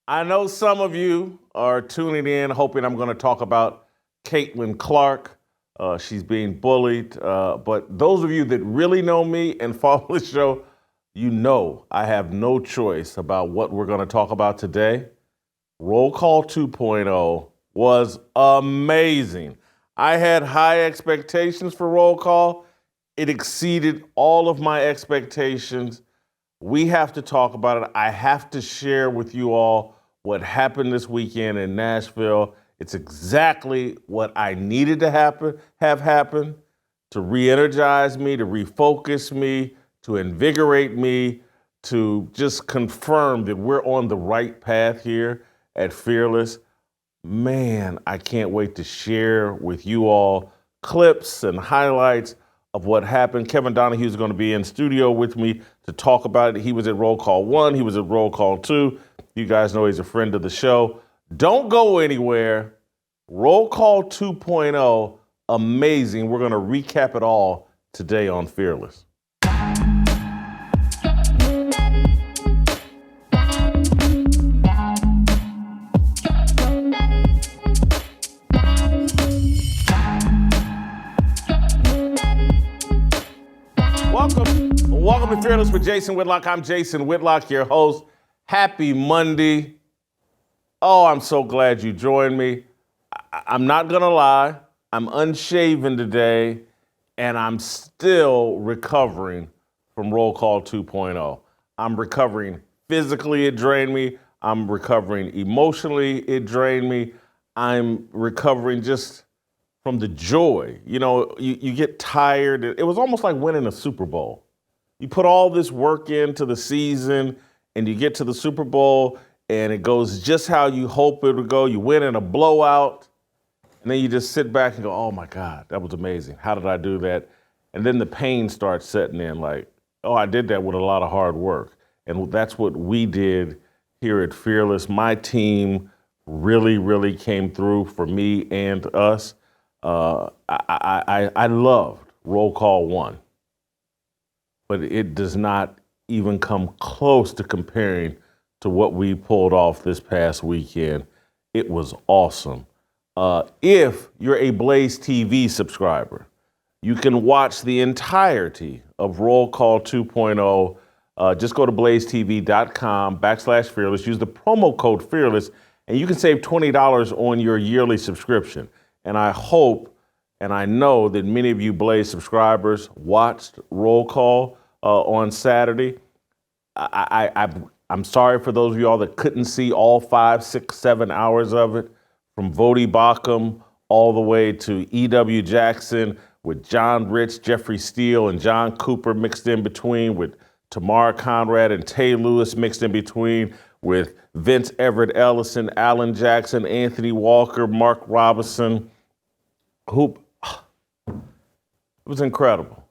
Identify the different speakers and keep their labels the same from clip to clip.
Speaker 1: I know some of you are tuning in, hoping I'm going to talk about Caitlin Clark. She's being bullied. But those of you that really know me and follow the show, you know I have no choice about what we're going to talk about today. Roll Call 2.0 was amazing. I had high expectations for Roll Call. It exceeded all of my expectations. We have to talk about it. I have to share with you all what happened this weekend in Nashville. It's exactly what I needed to have happen to re-energize me, to refocus me, to invigorate me, to just confirm that we're on the right path here at Fearless. Man, I can't wait to share with you all clips and highlights of what happened. Kevin Donahue is going to be in studio with me to talk about it. He was at Roll Call 1. He was at Roll Call 2. You guys know he's a friend of the show. Don't go anywhere. Roll Call 2.0, amazing. We're going to recap it all today on Fearless. Welcome to Fearless with Jason Whitlock. I'm Jason Whitlock, your host. Happy Monday. Oh, I'm so glad you joined me. I'm not gonna lie, I'm unshaven today, and I'm still recovering from Roll Call 2.0. I'm recovering physically, it drained me. I'm recovering emotionally, it drained me. I'm recovering just from the joy. You know, you get tired. It was almost like winning a Super Bowl. You put all this work into the season and you get to the Super Bowl and it goes just how you hope it would go. You win in a blowout and then you just sit back and go, oh my God, that was amazing. How did I do that? And then the pain starts setting in like, oh, I did that with a lot of hard work. And that's what we did here at Fearless. My team really came through for me and us. I loved Roll Call 1. But it does not even come close to comparing to what we pulled off this past weekend. It was awesome. If you're a Blaze TV subscriber, you can watch the entirety of Roll Call 2.0. Just go to blazetv.com/fearless. Use the promo code fearless, and you can save $20 on your yearly subscription. And I hope and I know that many of you Blaze subscribers watched Roll Call on Saturday. I'm sorry for those of y'all that couldn't see all 5, 6, 7 hours of it, from Voddie Baucham all the way to E.W. Jackson with John Rich, Jeffrey Steele, and John Cooper mixed in between, with Tamara Conrad and Tay Lewis mixed in between, with Vince Everett Ellison, Alan Jackson, Anthony Walker, Mark Robinson. It was incredible.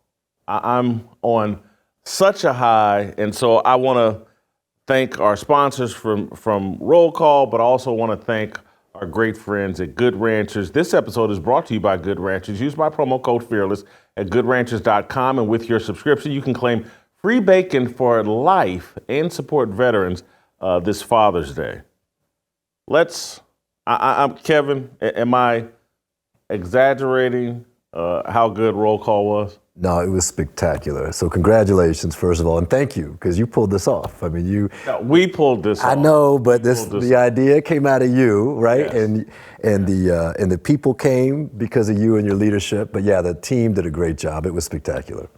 Speaker 1: I'm on such a high, and so I want to thank our sponsors from Roll Call, but also want to thank our great friends at Good Ranchers. This episode is brought to you by Good Ranchers. Use my promo code FEARLESS at goodranchers.com, and with your subscription, you can claim free bacon for life and support veterans this Father's Day. I'm Kevin, am I exaggerating how good Roll Call was?
Speaker 2: No, it was spectacular. So congratulations, first of all, and thank you, because you pulled this off. I mean,
Speaker 1: we pulled this off.
Speaker 2: I know, but the idea came out of you, right?
Speaker 1: Yes.
Speaker 2: And the people came because of you and your leadership. But yeah, the team did a great job. It was spectacular.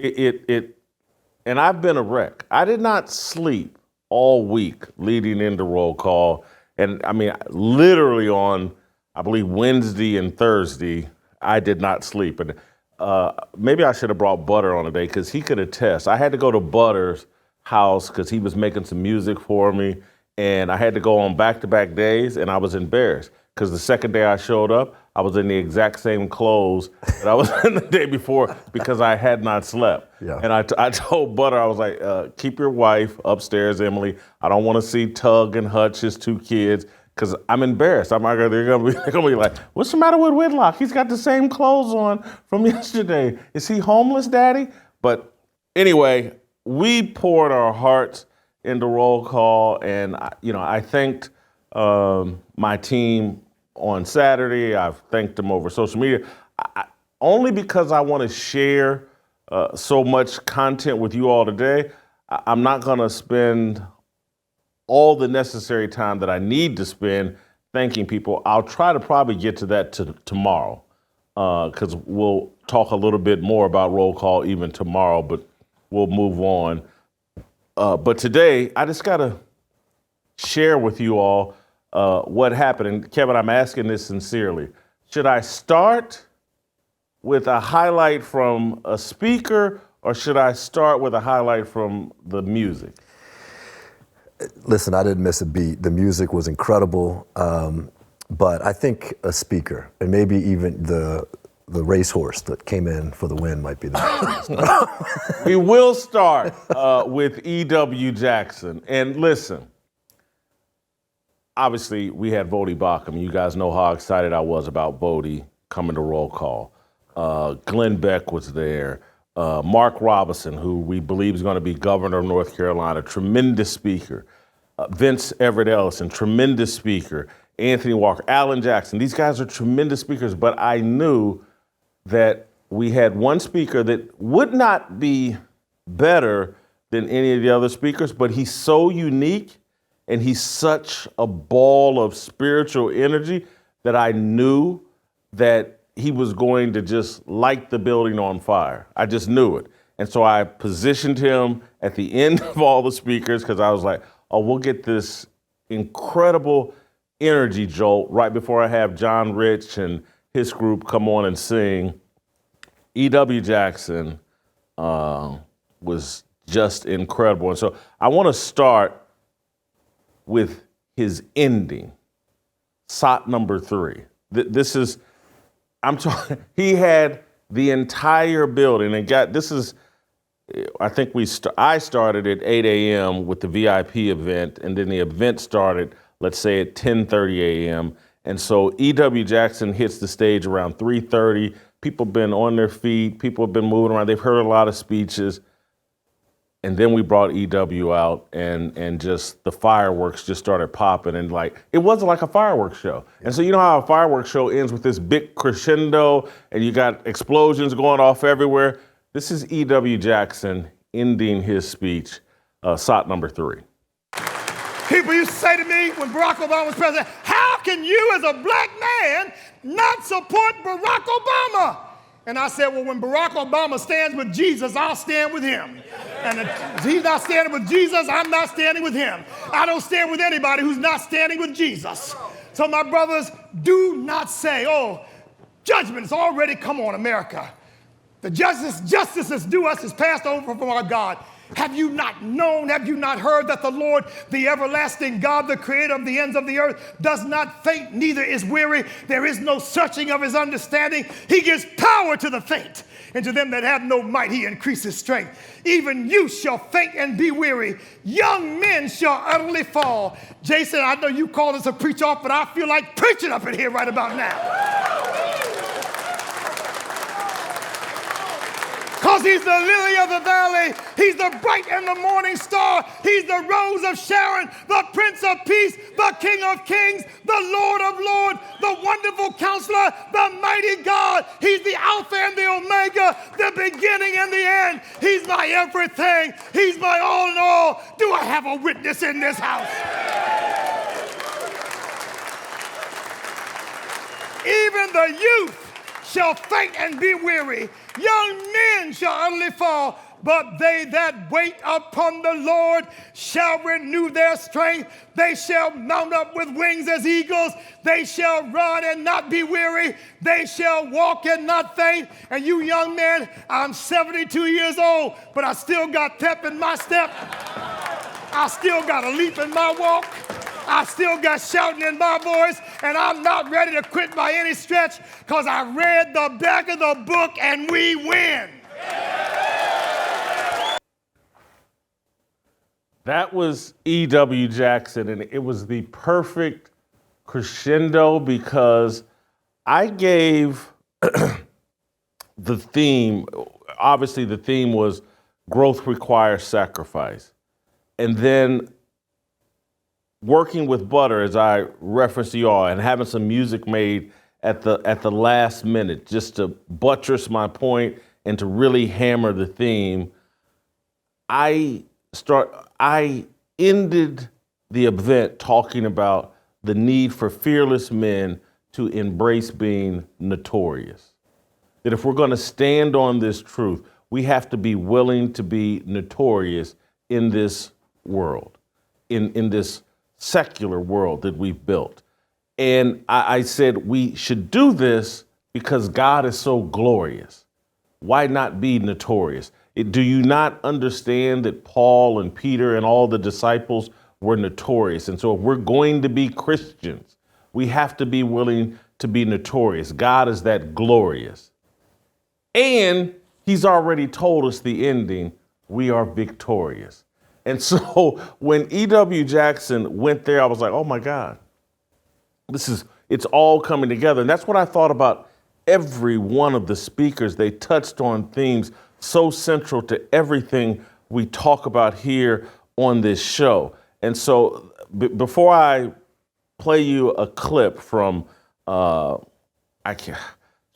Speaker 1: And I've been a wreck. I did not sleep all week leading into Roll Call. And I mean, literally on, I believe, Wednesday and Thursday, I did not sleep. And maybe I should have brought Butter on today, because he could attest. I had to go to Butter's house because he was making some music for me, and I had to go on back-to-back days, and I was embarrassed because the second day I showed up, I was in the exact same clothes that I was in the day before because I had not slept.
Speaker 2: Yeah.
Speaker 1: And I told Butter, I was like, keep your wife upstairs, Emily. I don't want to see Tug and Hutch, his 2 kids, because I'm embarrassed. They're gonna be like, what's the matter with Whitlock? He's got the same clothes on from yesterday. Is he homeless, Daddy? But anyway, we poured our hearts into Roll Call, and I thanked my team on Saturday. I've thanked them over social media, only because I want to share so much content with you all today. I'm not going to spend all the necessary time that I need to spend thanking people. I'll try to probably get to that tomorrow, because we'll talk a little bit more about roll call even tomorrow, but we'll move on. But today, I just got to share with you all what happened. And Kevin, I'm asking this sincerely. Should I start with a highlight from a speaker, or should I start with a highlight from the music?
Speaker 2: Listen, I didn't miss a beat. The music was incredible, but I think a speaker, and maybe even the racehorse that came in for the win might be the best.
Speaker 1: We will start with E.W. Jackson. And listen, obviously we had Voddie Baucham. You guys know how excited I was about Voddie coming to roll call. Glenn Beck was there. Mark Robinson, who we believe is going to be governor of North Carolina, tremendous speaker. Vince Everett Ellison, tremendous speaker. Anthony Walker, Alan Jackson. These guys are tremendous speakers, but I knew that we had one speaker that would not be better than any of the other speakers, but he's so unique and he's such a ball of spiritual energy that I knew that he was going to just light the building on fire. I just knew it. And so I positioned him at the end of all the speakers, because I was like, oh, we'll get this incredible energy jolt right before I have John Rich and his group come on and sing. E.W. Jackson was just incredible. And so I want to start with his ending, SOT number 3. This is, I'm talking, he had the entire building and I think I started at 8 a.m. with the VIP event, and then the event started, let's say, at 10:30 a.m. And so E.W. Jackson hits the stage around 3:30. People have been on their feet. People have been moving around. They've heard a lot of speeches. And then we brought E.W. out, and just the fireworks just started popping, and it wasn't like a fireworks show. Yeah. And so you know how a fireworks show ends with this big crescendo, and you got explosions going off everywhere? This is E.W. Jackson ending his speech, SOT number 3.
Speaker 3: People used to say to me when Barack Obama was president, how can you as a black man not support Barack Obama? And I said, well, when Barack Obama stands with Jesus, I'll stand with him. And if he's not standing with Jesus, I'm not standing with him. I don't stand with anybody who's not standing with Jesus. So my brothers, do not say, oh, judgment's already come on America. The justice that's due us is passed over from our God. Have you not known, have you not heard that the Lord, the everlasting God, the creator of the ends of the earth, does not faint, neither is weary. There is no searching of his understanding. He gives power to the faint, and to them that have no might, he increases strength. Even you shall faint and be weary. Young men shall utterly fall. Jason, I know you called us a preach off, but I feel like preaching up in here right about now. Because he's the lily of the valley. He's the bright and the morning star. He's the rose of Sharon, the Prince of Peace, the King of Kings, the Lord of Lords, the wonderful counselor, the mighty God. He's the Alpha and the Omega, the beginning and the end. He's my everything. He's my all in all. Do I have a witness in this house? Even the youth shall faint and be weary. Young men shall utterly fall, but they that wait upon the Lord shall renew their strength. They shall mount up with wings as eagles. They shall run and not be weary. They shall walk and not faint. And you young men, I'm 72 years old, but I still got pep in my step. I still got a leap in my walk. I still got shouting in my voice, and I'm not ready to quit by any stretch, because I read the back of the book and we win.
Speaker 1: That was E.W. Jackson, and it was the perfect crescendo, because I gave the theme, obviously the theme was growth requires sacrifice. And then working with Butter, as I referenced to y'all, and having some music made at the last minute, just to buttress my point and to really hammer the theme, I ended the event talking about the need for fearless men to embrace being notorious. That if we're going to stand on this truth, we have to be willing to be notorious in this world, in this secular world that we've built. And I said we should do this because God is so glorious. Why not be notorious? Do you not understand that Paul and Peter and all the disciples were notorious? And so if we're going to be Christians, we have to be willing to be notorious. God is that glorious. And he's already told us the ending. We are victorious. And so when E.W. Jackson went there, I was like, oh my God, it's all coming together. And that's what I thought about every one of the speakers. They touched on themes so central to everything we talk about here on this show. And so before I play you a clip from, it's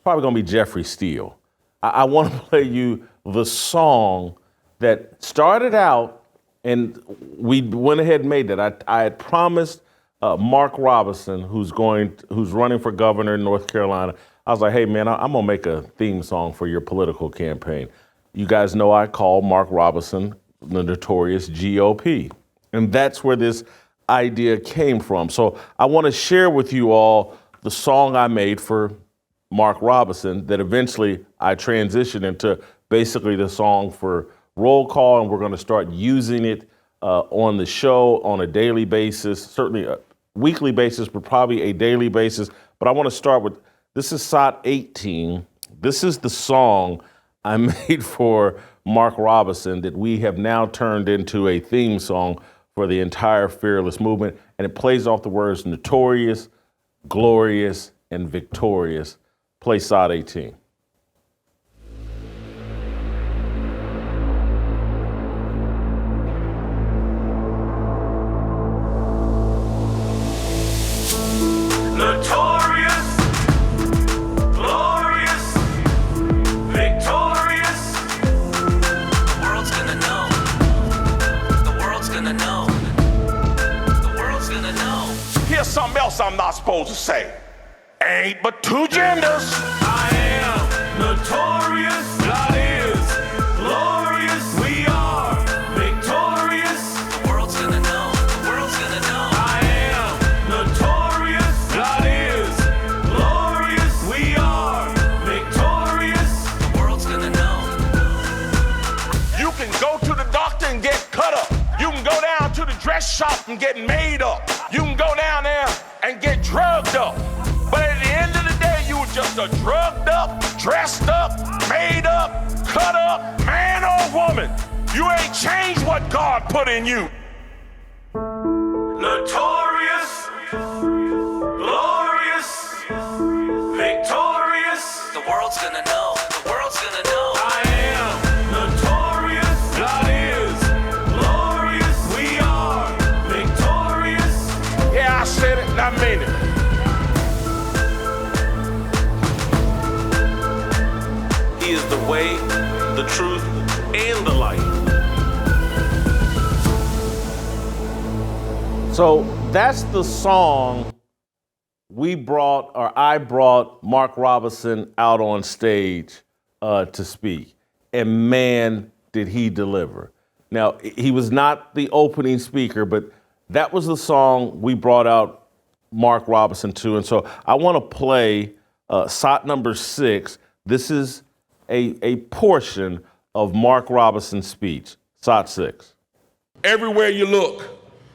Speaker 1: probably gonna be Jeffrey Steele. I want to play you the song that started out, and we went ahead and made that. I had promised Mark Robinson, who's running for governor in North Carolina. I was like, hey man, I'm gonna make a theme song for your political campaign. You guys know I call Mark Robinson the Notorious GOP. And that's where this idea came from. So I want to share with you all the song I made for Mark Robinson that eventually I transitioned into basically the song for Roll Call, and we're going to start using it on the show on a daily basis, certainly a weekly basis, but probably a daily basis. But I want to start with, this is SOT 18. This is the song I made for Mark Robinson that we have now turned into a theme song for the entire Fearless movement. And it plays off the words notorious, glorious, and victorious. Play SOT 18.
Speaker 4: Notorious, glorious, victorious. The world's gonna know. The world's gonna know. The world's gonna know.
Speaker 5: Here's something else I'm not supposed to say. Ain't but two genders.
Speaker 4: I am notorious. God is glorious. We are victorious. The world's gonna know. The world's gonna know. I am notorious. God is glorious. We are victorious. The world's gonna know.
Speaker 5: You can go to the doctor and get cut up. You can go down to the dress shop and get made up. You can go down there and get drugged up. But at the end of the day, you were just a drugged up, dressed up, made up, cut up, man or woman. You ain't changed what God put in you.
Speaker 4: Notorious, glorious, victorious. The world's gonna know. The world's gonna know. I am notorious. God is glorious. We are victorious.
Speaker 5: Yeah, I said it and I mean it.
Speaker 1: He is the way, the truth, and the light. So that's the song I brought Mark Robinson out on stage to speak. And man, did he deliver. Now, he was not the opening speaker, but that was the song we brought out Mark Robinson to. And so I want to play SOT number 6. This is a portion of Mark Robinson's speech, SOT 6.
Speaker 5: Everywhere you look,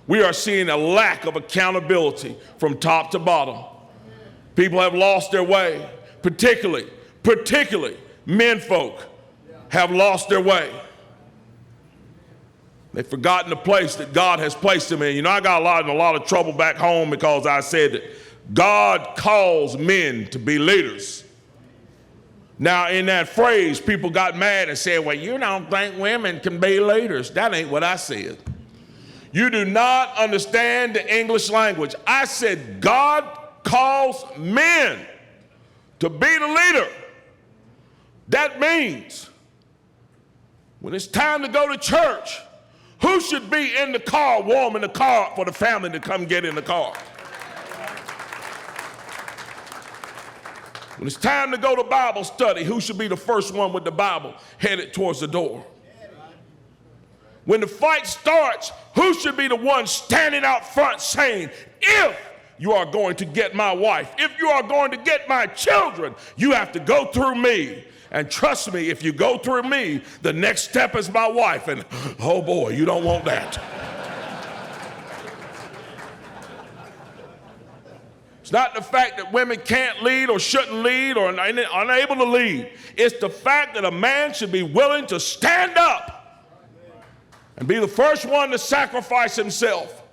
Speaker 5: we are seeing a lack of accountability from top to bottom. People have lost their way, particularly menfolk have lost their way. They've forgotten the place that God has placed them in. You know, I got in a lot of trouble back home because I said that God calls men to be leaders. Now, in that phrase, people got mad and said, well, you don't think women can be leaders. That ain't what I said. You do not understand the English language. I said God calls men to be the leader. That means when it's time to go to church, who should be in the car, warming the car for the family to come get in the car? When it's time to go to Bible study, who should be the first one with the Bible headed towards the door? When the fight starts, who should be the one standing out front saying, if you are going to get my wife, if you are going to get my children, you have to go through me. And trust me, if you go through me, the next step is my wife. And oh boy, you don't want that. It's not the fact that women can't lead or shouldn't lead or are unable to lead. It's the fact that a man should be willing to stand up and be the first one to sacrifice himself.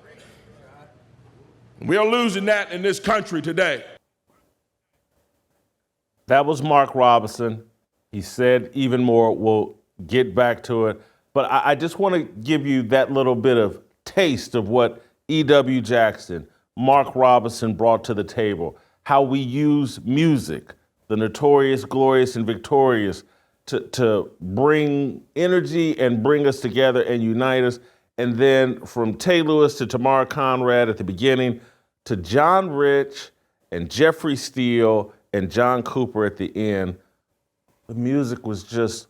Speaker 5: We are losing that in this country today.
Speaker 1: That was Mark Robinson. He said even more. We'll get back to it. But I just want to give you that little bit of taste of what E.W. Jackson, Mark Robinson brought to the table, how we use music, the Notorious, Glorious, and Victorious, to bring energy and bring us together and unite us. And then from Tay Lewis to Tamara Conrad at the beginning, to John Rich and Jeffrey Steele and John Cooper at the end, the music was just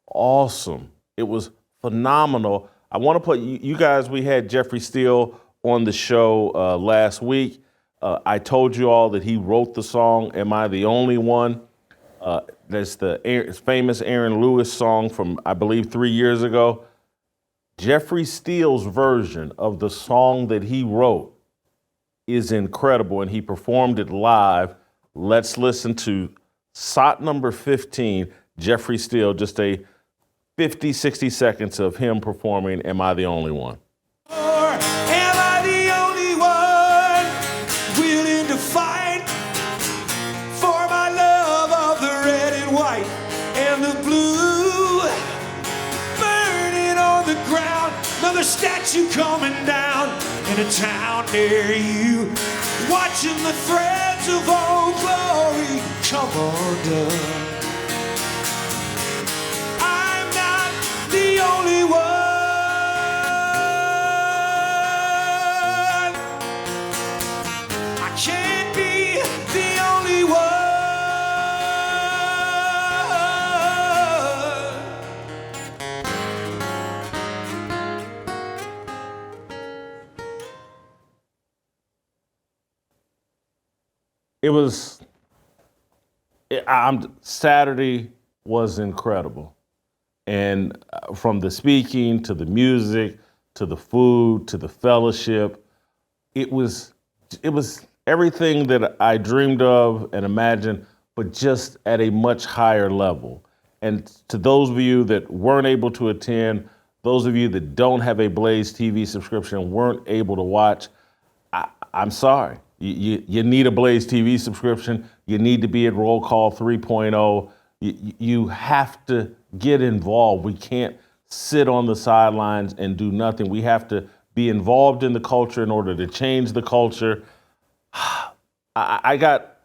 Speaker 1: awesome. It was phenomenal. I want to put you guys, we had Jeffrey Steele on the show last week. I told you all that he wrote the song, Am I the Only One? That's the famous Aaron Lewis song from, I believe, 3 years ago. Jeffrey Steele's version of the song that he wrote is incredible, and he performed it live. Let's listen to SOT number 15, Jeffrey Steele, just a 50, 60 seconds of him performing Am I the Only One?
Speaker 4: Am I the only one willing to fight for my love of the red and white and the blue? Burning on the ground, another statue coming down in a town near you. Watching the threads of old glory come undone. I'm not the only one. I can't be the only one.
Speaker 1: Saturday was incredible. And from the speaking to the music, to the food, to the fellowship, it was everything that I dreamed of and imagined, but just at a much higher level. And to those of you that weren't able to attend, those of you that don't have a Blaze TV subscription, weren't able to watch, I'm sorry. You need a Blaze TV subscription. You need to be at Roll Call 3.0. You have to get involved. We can't sit on the sidelines and do nothing. We have to be involved in the culture in order to change the culture. I got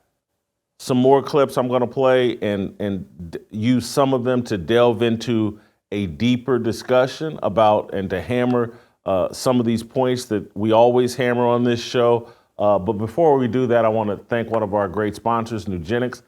Speaker 1: some more clips I'm going to play and use some of them to delve into a deeper discussion about and to hammer some of these points that we always hammer on this show. But before we do that, I want to thank one of our great sponsors, Nugenix.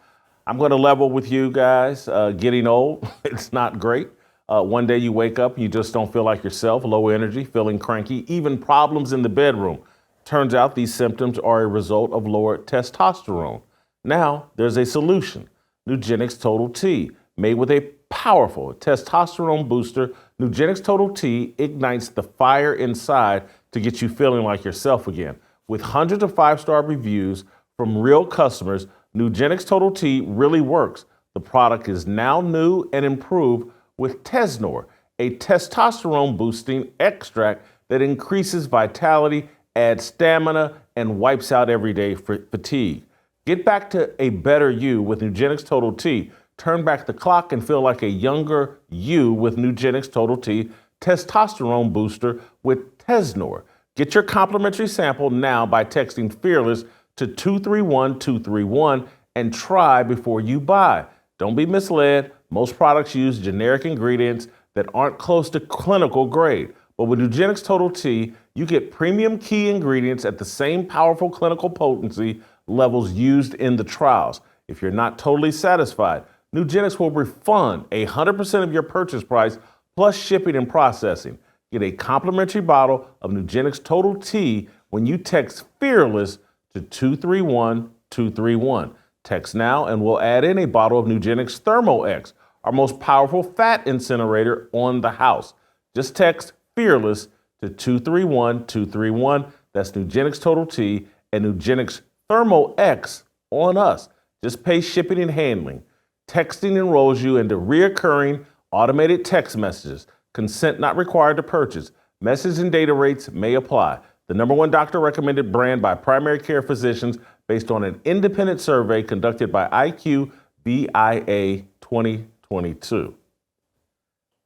Speaker 1: I'm going to level with you guys. Getting old, it's not great. One day you wake up, you just don't feel like yourself, low energy, feeling cranky, even problems in the bedroom. Turns out these symptoms are a result of lower testosterone. Now there's a solution. Nugenix Total T, made with a powerful testosterone booster. Nugenix Total T ignites the fire inside to get you feeling like yourself again. With hundreds of 5-star reviews from real customers, Nugenix Total T really works. The product is now new and improved with Tesnor, a testosterone-boosting extract that increases vitality, adds stamina, and wipes out everyday fatigue. Get back to a better you with Nugenix Total T. Turn back the clock and feel like a younger you with Nugenix Total T testosterone booster with Tesnor. Get your complimentary sample now by texting Fearless to 231-231 and try before you buy. Don't be misled. Most products use generic ingredients that aren't close to clinical grade. But with Nugenix Total T, you get premium key ingredients at the same powerful clinical potency levels used in the trials. If you're not totally satisfied, Nugenix will refund 100% of your purchase price plus shipping and processing. Get a complimentary bottle of Nugenix Total T when you text Fearless to 231-231. Text now and we'll add in a bottle of Nugenix Thermo X, our most powerful fat incinerator on the house. Just text Fearless to 231-231. That's Nugenix Total T and Nugenix Thermo X on us. Just pay shipping and handling. Texting enrolls you into reoccurring automated text messages. Consent not required to purchase. Message and data rates may apply. The #1 doctor recommended brand by primary care physicians based on an independent survey conducted by IQVIA 2022.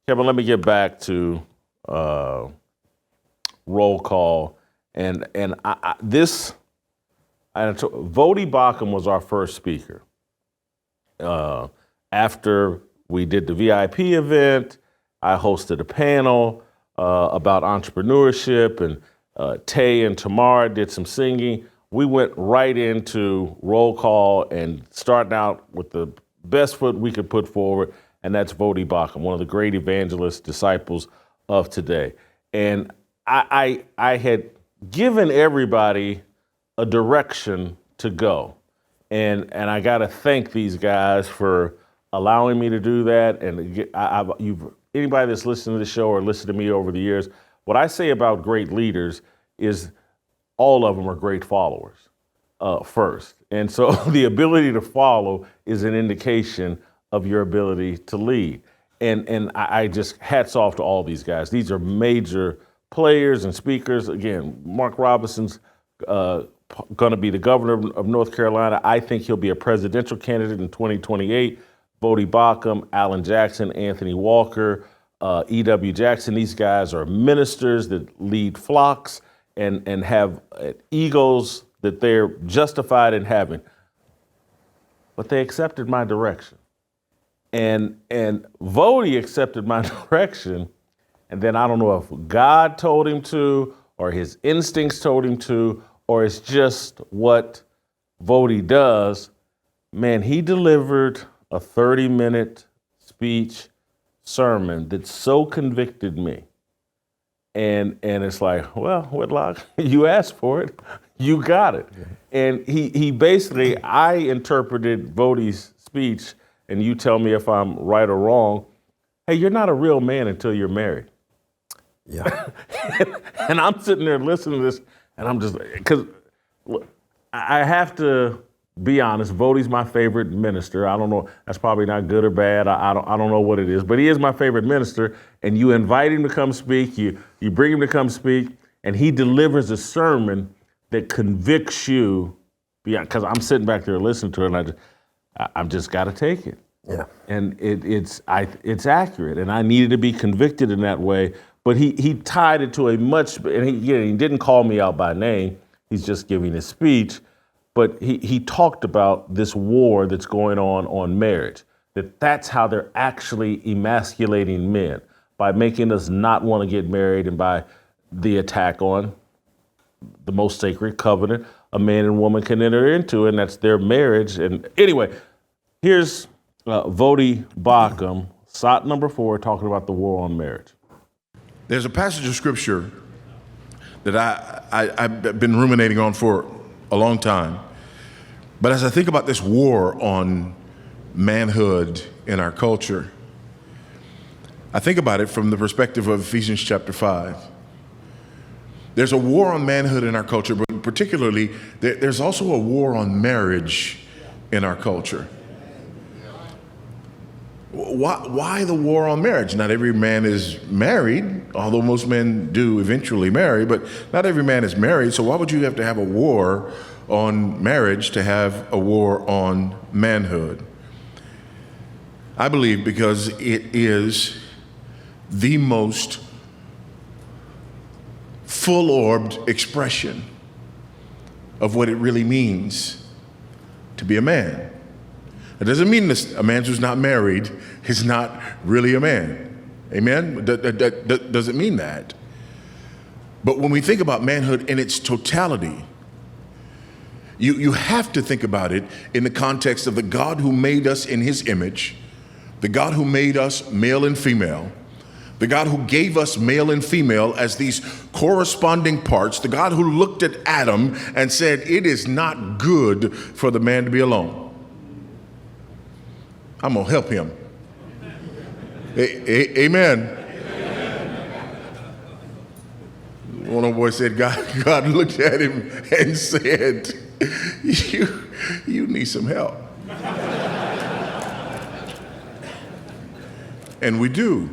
Speaker 1: Kevin, let me get back to roll call. And Voddie Baucham was our first speaker. After we did the VIP event, I hosted a panel about entrepreneurship, and Tay and Tamara did some singing. We went right into roll call and starting out with the best foot we could put forward, and that's Voddie Baucham, one of the great evangelist disciples of today. And I had given everybody a direction to go. And I got to thank these guys for allowing me to do that. And anybody that's listened to the show or listened to me over the years, what I say about great leaders is all of them are great followers first. And so the ability to follow is an indication of your ability to lead. And I just hats off to all these guys. These are major players and speakers. Again, Mark Robinson's going to be the governor of North Carolina. I think he'll be a presidential candidate in 2028. Voddie Baucham, Alan Jackson, Anthony Walker, E.W. Jackson. These guys are ministers that lead flocks and have egos that they're justified in having. But they accepted my direction. And Voddie accepted my direction. And then I don't know if God told him to, or his instincts told him to, or it's just what Voddie does. Man, he delivered a 30-minute speech sermon that so convicted me. And it's like, well, Whitlock, you asked for it, you got it. Yeah. And he basically, I interpreted Voddie's speech, and you tell me if I'm right or wrong. Hey, you're not a real man until you're married.
Speaker 2: Yeah.
Speaker 1: And I'm sitting there listening to this, and I'm just, because I have to be honest, Voddie's my favorite minister. I don't know, that's probably not good or bad. I don't know what it is, but he is my favorite minister. And you invite him to come speak, you bring him to come speak, and he delivers a sermon that convicts you, because I'm sitting back there listening to it, and I've just got to take it.
Speaker 2: Yeah. And
Speaker 1: it's accurate, and I needed to be convicted in that way. But he tied it to a much, and he didn't call me out by name. He's just giving his speech. But he talked about this war that's going on marriage, that's how they're actually emasculating men, by making us not want to get married, and by the attack on the most sacred covenant a man and woman can enter into, and that's their marriage. And anyway, here's Voddie Baucham, SOT number 4, talking about the war on marriage.
Speaker 6: There's a passage of scripture that I've been ruminating on for a long time. But as I think about this war on manhood in our culture, I think about it from the perspective of Ephesians chapter 5. There's a war on manhood in our culture, but particularly there's also a war on marriage in our culture. Why the war on marriage? Not every man is married, although most men do eventually marry, but not every man is married. So why would you have to have a war on marriage to have a war on manhood? I believe because it is the most full-orbed expression of what it really means to be a man. It doesn't mean this, a man who's not married is not really a man. Amen? That doesn't mean that. But when we think about manhood in its totality, you have to think about it in the context of the God who made us in his image, the God who made us male and female, the God who gave us male and female as these corresponding parts, the God who looked at Adam and said, it is not good for the man to be alone. I'm gonna help him. Amen. One of the boys said, God looked at him and said, you need some help. And we do.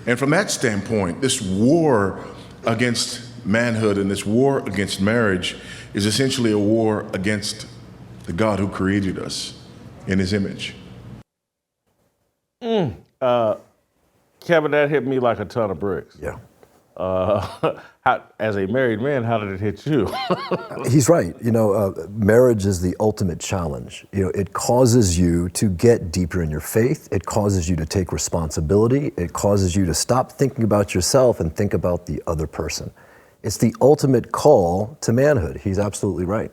Speaker 6: And from that standpoint, this war against manhood and this war against marriage is essentially a war against the God who created us in his image.
Speaker 1: Kevin, that hit me like a ton of bricks.
Speaker 2: Yeah.
Speaker 1: As a married man, how did it hit you?
Speaker 2: He's right. Marriage is the ultimate challenge. It causes you to get deeper in your faith. It causes you to take responsibility. It causes you to stop thinking about yourself and think about the other person. It's the ultimate call to manhood. He's absolutely right.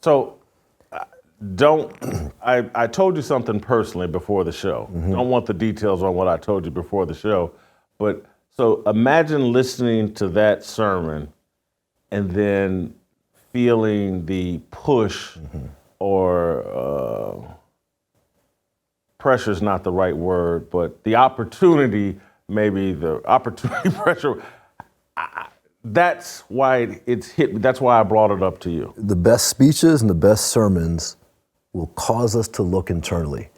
Speaker 1: So, I told you something personally before the show. Don't want the details on what I told you before the show, but so imagine listening to that sermon and then feeling the push or pressure is not the right word, but the opportunity, maybe the opportunity pressure. That's why it's hit me. That's why I brought it up to you.
Speaker 2: The best speeches and the best sermons will cause us to look internally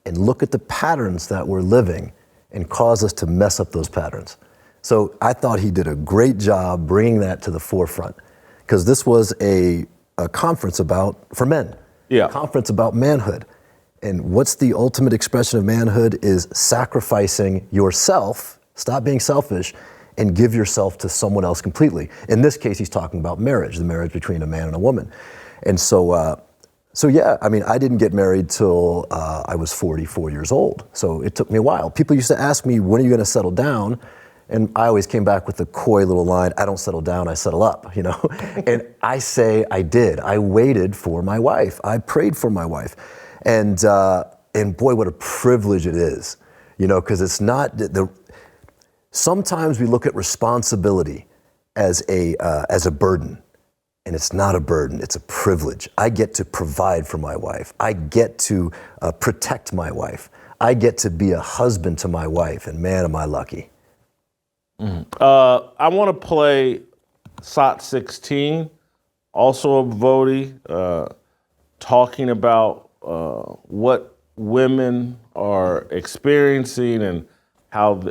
Speaker 2: and look at the patterns that we're living and cause us to mess up those patterns. So I thought he did a great job bringing that to the forefront, because this was a conference for men, a conference about manhood. And what's the ultimate expression of manhood is sacrificing yourself, stop being selfish, and give yourself to someone else completely. In this case, he's talking about marriage, the marriage between a man and a woman. And so yeah, I mean, I didn't get married till I was 44 years old. So it took me a while. People used to ask me, when are you gonna settle down? And I always came back with the coy little line, I don't settle down, I settle up, And I say I did. I waited for my wife. I prayed for my wife. And boy, what a privilege it is, because it's not, sometimes we look at responsibility as a burden. And it's not a burden, it's a privilege. I get to provide for my wife. I get to protect my wife. I get to be a husband to my wife, and man, am I lucky.
Speaker 1: I want to play SOT 16, also of Voddie, talking about what women are experiencing and how,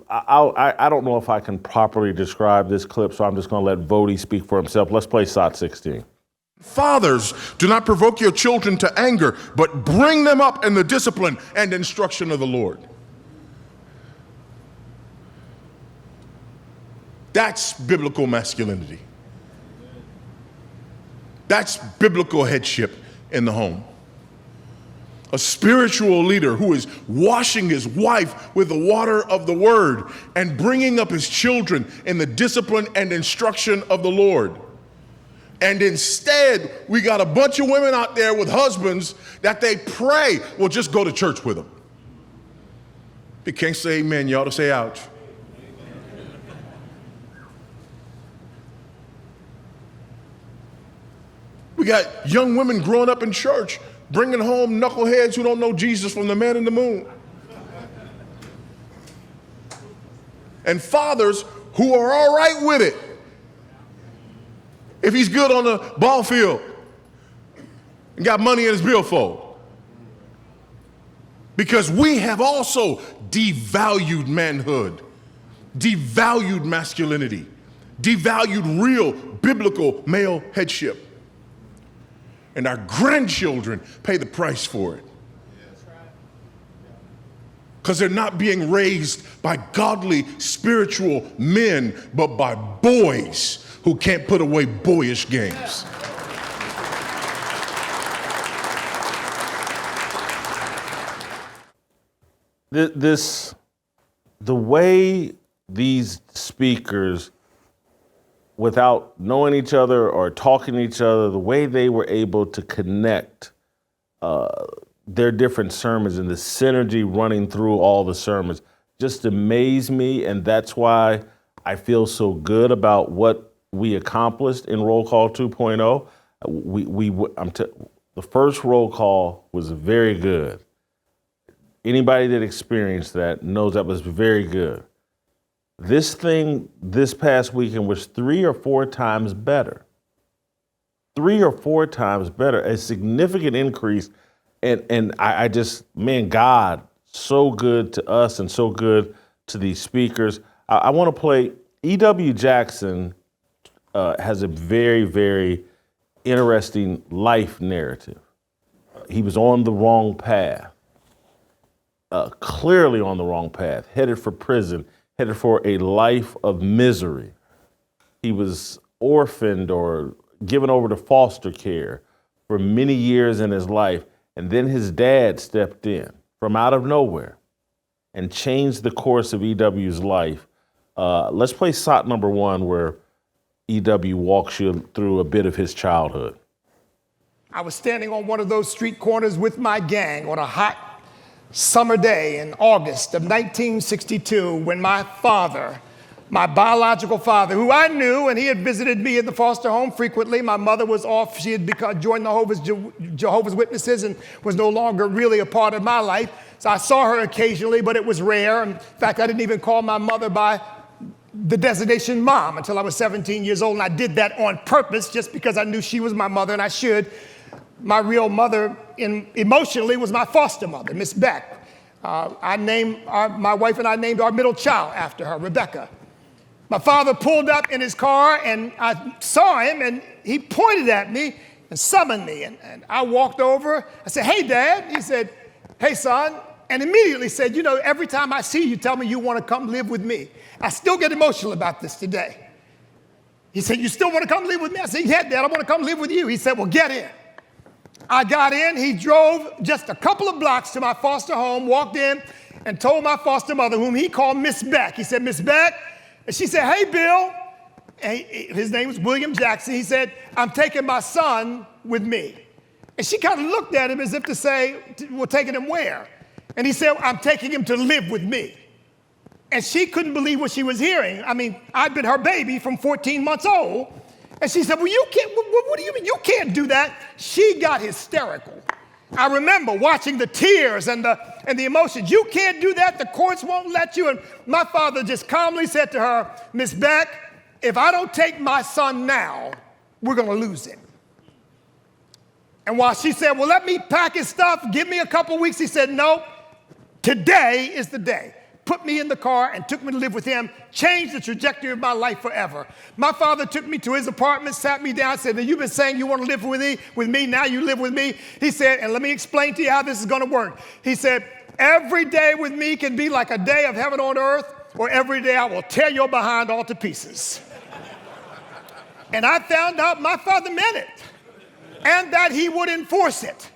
Speaker 1: I don't know if I can properly describe this clip, so I'm just going to let Voddie speak for himself. Let's play SOT 16.
Speaker 6: Fathers, do not provoke your children to anger, but bring them up in the discipline and instruction of the Lord. That's biblical masculinity. That's biblical headship in the home. A spiritual leader who is washing his wife with the water of the word and bringing up his children in the discipline and instruction of the Lord. And instead, we got a bunch of women out there with husbands that they pray will just go to church with them. If you can't say amen, you ought to say ouch. We got young women growing up in church, bringing home knuckleheads who don't know Jesus from the man in the moon. And fathers who are all right with it if he's good on the ball field and got money in his billfold. Because we have also devalued manhood, devalued masculinity, devalued real biblical male headship. And our grandchildren pay the price for it. because they're not being raised by godly, spiritual men, but by boys who can't put away boyish games.
Speaker 1: The way these speakers, without knowing each other or talking to each other, the way they were able to connect their different sermons and the synergy running through all the sermons just amazed me, and that's why I feel so good about what we accomplished in Roll Call 2.0. The first roll call was very good. Anybody that experienced that knows that was very good. This thing this past weekend was 3 or 4 times better. 3 or 4 times better, a significant increase. And I just, man, God, so good to us and so good to these speakers. I want to play, E.W. Jackson has a very, very interesting life narrative. He was on the wrong path. Clearly on the wrong path, headed for prison, headed for a life of misery. He was orphaned or given over to foster care for many years in his life. And then his dad stepped in from out of nowhere and changed the course of EW's life. Let's play SOT number 1, where EW walks you through a bit of his childhood.
Speaker 3: I was standing on one of those street corners with my gang on a hot summer day in August of 1962 when my father, my biological father, who I knew, and he had visited me in the foster home frequently. My mother was off. She had joined the Jehovah's Witnesses and was no longer really a part of my life. So I saw her occasionally, but it was rare. In fact, I didn't even call my mother by the designation mom until I was 17 years old. And I did that on purpose just because I knew she was my mother and I should. My real mother emotionally was my foster mother, Miss Beck. My wife and I named our middle child after her, Rebecca. My father pulled up in his car and I saw him and he pointed at me and summoned me. And I walked over. I said, "Hey, Dad." He said, "Hey, son." And immediately said, "You know, every time I see you, tell me you want to come live with me." I still get emotional about this today. He said, "You still want to come live with me?" I said, "Yeah, Dad, I want to come live with you." He said, "Well, get in." I got in. He drove just a couple of blocks to my foster home, walked in, and told my foster mother, whom he called Miss Beck. He said, "Miss Beck." And she said, "Hey, Bill." And his name was William Jackson. He said, "I'm taking my son with me." And she kind of looked at him as if to say, "We're taking him where?" And he said, "I'm taking him to live with me." And she couldn't believe what she was hearing. I mean, I'd been her baby from 14 months old. And she said, "Well, you can't, what do you mean? You can't do that." She got hysterical. I remember watching the tears and the emotions. "You can't do that. The courts won't let you." And my father just calmly said to her, "Miss Beck, if I don't take my son now, we're going to lose him." And while she said, "Well, let me pack his stuff, give me a couple weeks," he said, "No, today is the day." Put me in the car and took me to live with him, changed the trajectory of my life forever. My father took me to his apartment, sat me down, said, "Now you've been saying you want to live with me, now you live with me." He said, "And let me explain to you how this is going to work." He said, "Every day with me can be like a day of heaven on earth, or every day I will tear your behind all to pieces." And I found out my father meant it, and that he would enforce it.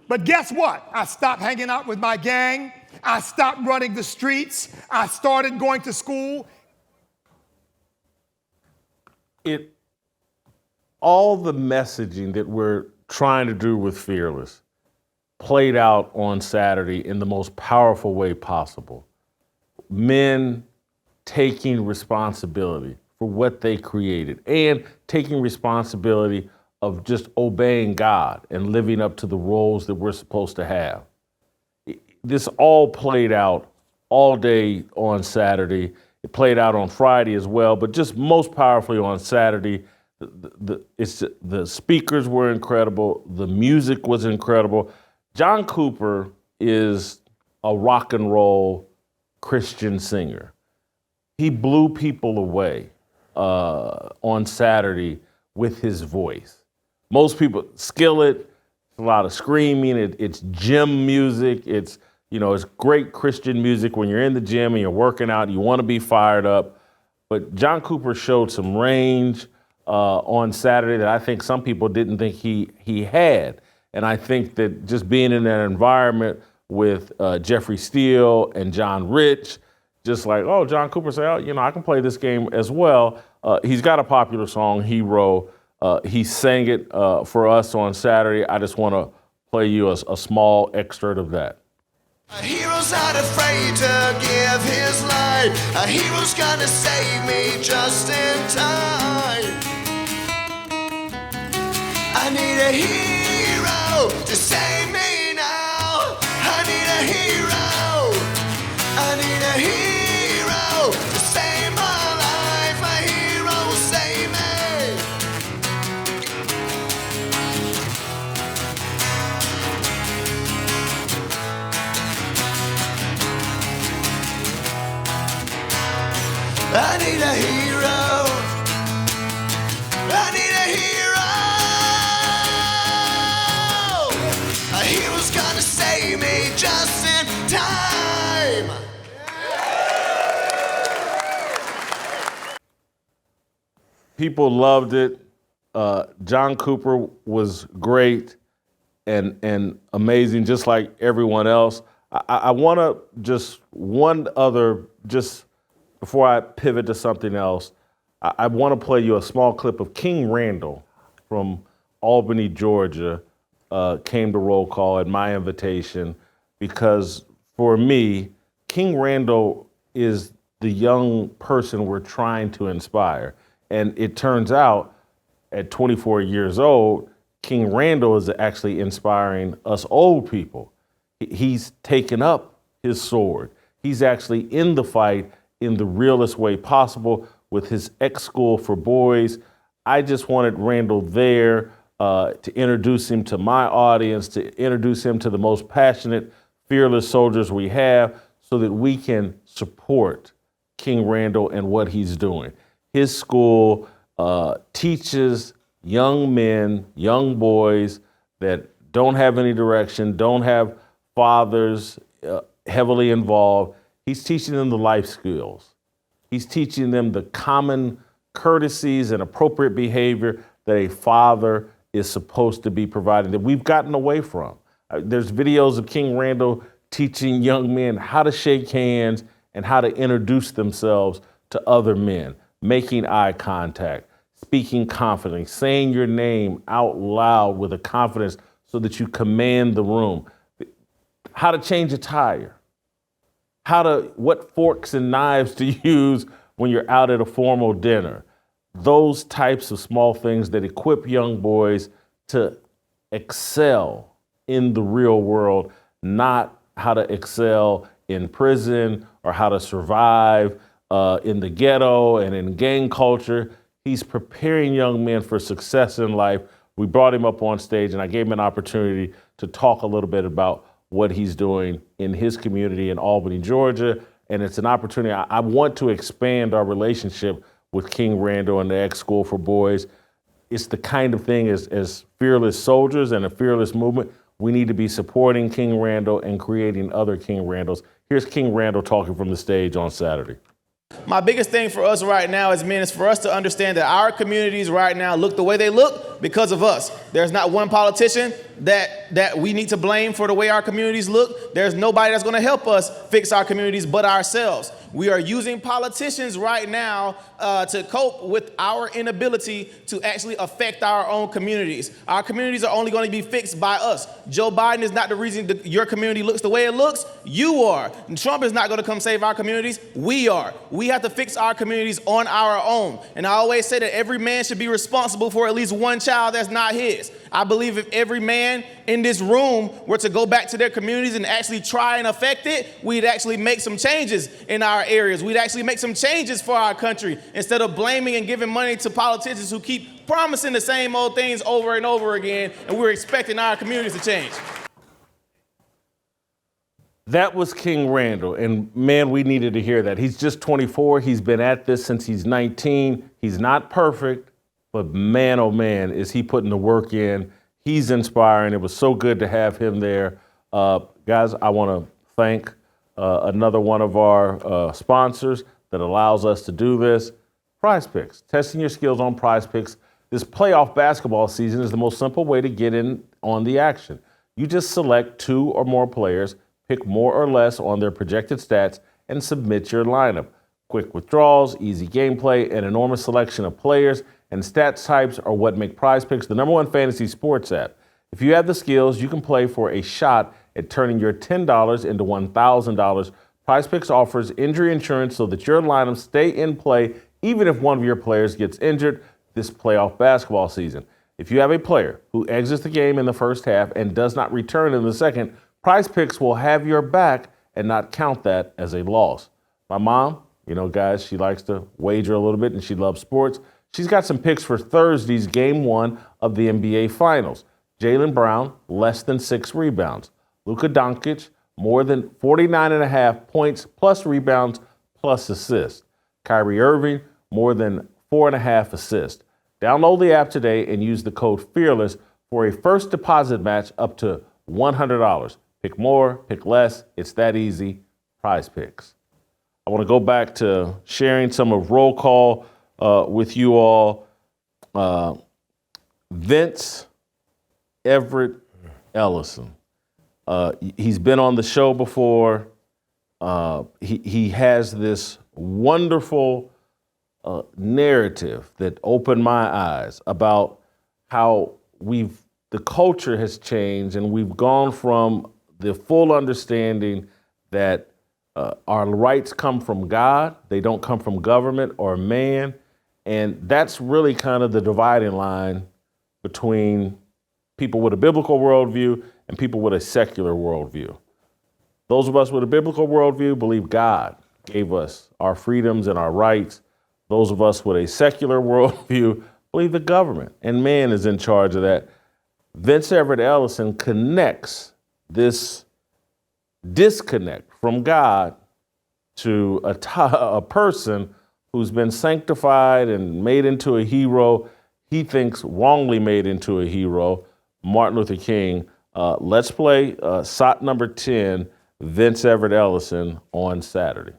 Speaker 3: But guess what? I stopped hanging out with my gang. I stopped running the streets. I started going to school.
Speaker 1: All the messaging that we're trying to do with Fearless played out on Saturday in the most powerful way possible. Men taking responsibility for what they created and taking responsibility of just obeying God and living up to the roles that we're supposed to have. This all played out all day on Saturday. It played out on Friday as well, but just most powerfully on Saturday. The speakers were incredible. The music was incredible. John Cooper is a rock and roll Christian singer. He blew people away on Saturday with his voice. Most people, Skillet, a lot of screaming. It's gym music. It's It's great Christian music when you're in the gym and you're working out, you want to be fired up. But John Cooper showed some range on Saturday that I think some people didn't think he had. And I think that just being in that environment with Jeffrey Steele and John Rich, just like, oh, John Cooper said, I can play this game as well. He's got a popular song, Hero. He sang it for us on Saturday. I just want to play you a small excerpt of that.
Speaker 7: A hero's not afraid to give his life. A hero's gonna save me just in time. I need a hero to save me now. I need a hero. I need a hero to save my life. A hero will save me. I need a hero. I need a hero. A hero's gonna save me just in time.
Speaker 1: People loved it. John Cooper was great and amazing, just like everyone else. I want to just before I pivot to something else, I want to play you a small clip of King Randall from Albany, Georgia, came to roll call at my invitation, because for me, King Randall is the young person we're trying to inspire. And it turns out at 24 years old, King Randall is actually inspiring us old people. He's taken up his sword. He's actually in the fight in the realest way possible with his ex-school for boys. I just wanted Randall there to introduce him to my audience, to introduce him to the most passionate, fearless soldiers we have, so that we can support King Randall and what he's doing. His school teaches young men, young boys that don't have any direction, don't have fathers heavily involved. He's teaching them the life skills. He's teaching them the common courtesies and appropriate behavior that a father is supposed to be providing, that we've gotten away from. There's videos of King Randall teaching young men how to shake hands and how to introduce themselves to other men, making eye contact, speaking confidently, saying your name out loud with a confidence so that you command the room, how to change a tire, what forks and knives to use when you're out at a formal dinner. Those types of small things that equip young boys to excel in the real world, not how to excel in prison or how to survive in the ghetto and in gang culture. He's preparing young men for success in life. We brought him up on stage and I gave him an opportunity to talk a little bit about what he's doing in his community in Albany, Georgia. And it's an opportunity. I want to expand our relationship with King Randall and the ex-school for boys. It's the kind of thing as fearless soldiers and a fearless movement, we need to be supporting King Randall and creating other King Randalls. Here's King Randall talking from the stage on Saturday.
Speaker 8: My biggest thing for us right now as men is for us to understand that our communities right now look the way they look because of us. There's not one politician that we need to blame for the way our communities look. There's nobody that's going to help us fix our communities but ourselves. We are using politicians right now to cope with our inability to actually affect our own communities. Our communities are only going to be fixed by us. Joe Biden is not the reason that your community looks the way it looks. You are. And Trump is not going to come save our communities. We are. We have to fix our communities on our own. And I always say that every man should be responsible for at least one child that's not his. I believe if every man in this room were to go back to their communities and actually try and affect it, we'd actually make some changes in our areas. We'd actually make some changes for our country instead of blaming and giving money to politicians who keep promising the same old things over and over again, and we're expecting our communities to change.
Speaker 1: That was King Randall, and man, we needed to hear that. He's just 24. He's been at this since he's 19. He's not perfect, but man, oh man, is he putting the work in. He's inspiring. It was so good to have him there. Guys, I want to thank another one of our sponsors that allows us to do this. Prize Picks, testing your skills on Prize Picks. This playoff basketball season is the most simple way to get in on the action. You just select 2 or more players, pick more or less on their projected stats, and submit your lineup. Quick withdrawals, easy gameplay, an enormous selection of players and stats types are what make Prize Picks the #1 fantasy sports app. If you have the skills, you can play for a shot at turning your $10 into $1,000. Prize Picks offers injury insurance so that your lineups stay in play even if one of your players gets injured this playoff basketball season. If you have a player who exits the game in the first half and does not return in the second, Prize Picks will have your back and not count that as a loss. My mom, guys, she likes to wager a little bit and she loves sports. She's got some picks for Thursday's Game 1 of the NBA Finals. Jaylen Brown, less than 6 rebounds. Luka Doncic, more than 49.5 points plus rebounds plus assists. Kyrie Irving, more than 4.5 assists. Download the app today and use the code FEARLESS for a first deposit match up to $100. Pick more, pick less. It's that easy. Prize Picks. I want to go back to sharing some of roll call with you all. Vince Everett Ellison. He's been on the show before. He has this wonderful narrative that opened my eyes about how the culture has changed and we've gone from the full understanding that our rights come from God, they don't come from government or man, and that's really kind of the dividing line between people with a biblical worldview and people with a secular worldview. Those of us with a biblical worldview believe God gave us our freedoms and our rights. Those of us with a secular worldview believe the government and man is in charge of that. Vince Everett Ellison connects this disconnect from God to a person who's been sanctified and made into a hero, he thinks wrongly made into a hero, Martin Luther King. Let's play SOT number 10, Vince Everett Ellison on Saturday.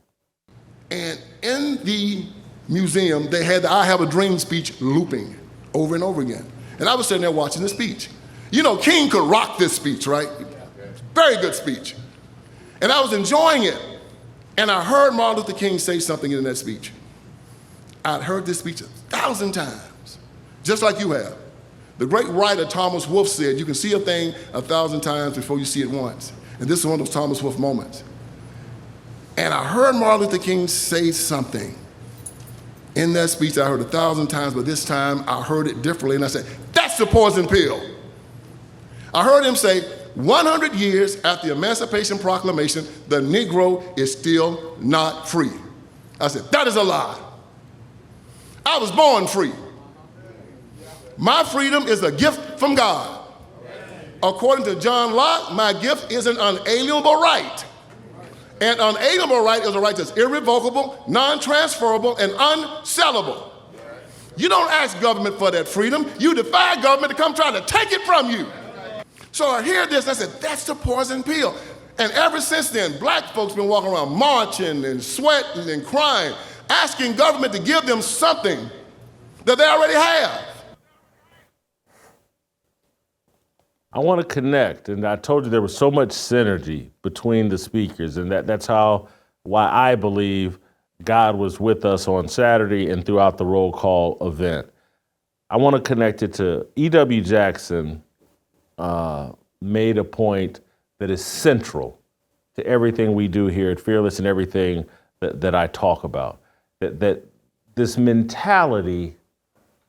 Speaker 9: And in the museum, they had the I Have a Dream speech looping over and over again. And I was sitting there watching the speech. King could rock this speech, right? Very good speech. And I was enjoying it. And I heard Martin Luther King say something in that speech. I'd heard this speech 1,000 times, just like you have. The great writer Thomas Wolfe said, you can see a thing 1,000 times before you see it once. And this is one of those Thomas Wolfe moments. And I heard Martin Luther King say something in that speech I heard 1,000 times, but this time I heard it differently. And I said, that's the poison pill. I heard him say, 100 years after the Emancipation Proclamation, the Negro is still not free. I said, that is a lie. I was born free. My freedom is a gift from God. According to John Locke, my gift is an unalienable right. An unalienable right is a right that's irrevocable, non-transferable, and unsellable. You don't ask government for that freedom. You defy government to come try to take it from you. So I hear this, I said, that's the poison pill. And ever since then, black folks been walking around marching and sweating and crying, asking government to give them something that they already have.
Speaker 1: I want to connect, and I told you there was so much synergy between the speakers, and that's why I believe God was with us on Saturday and throughout the roll call event. I want to connect it to E.W. Jackson made a point that is central to everything we do here at Fearless and everything that I talk about. That this mentality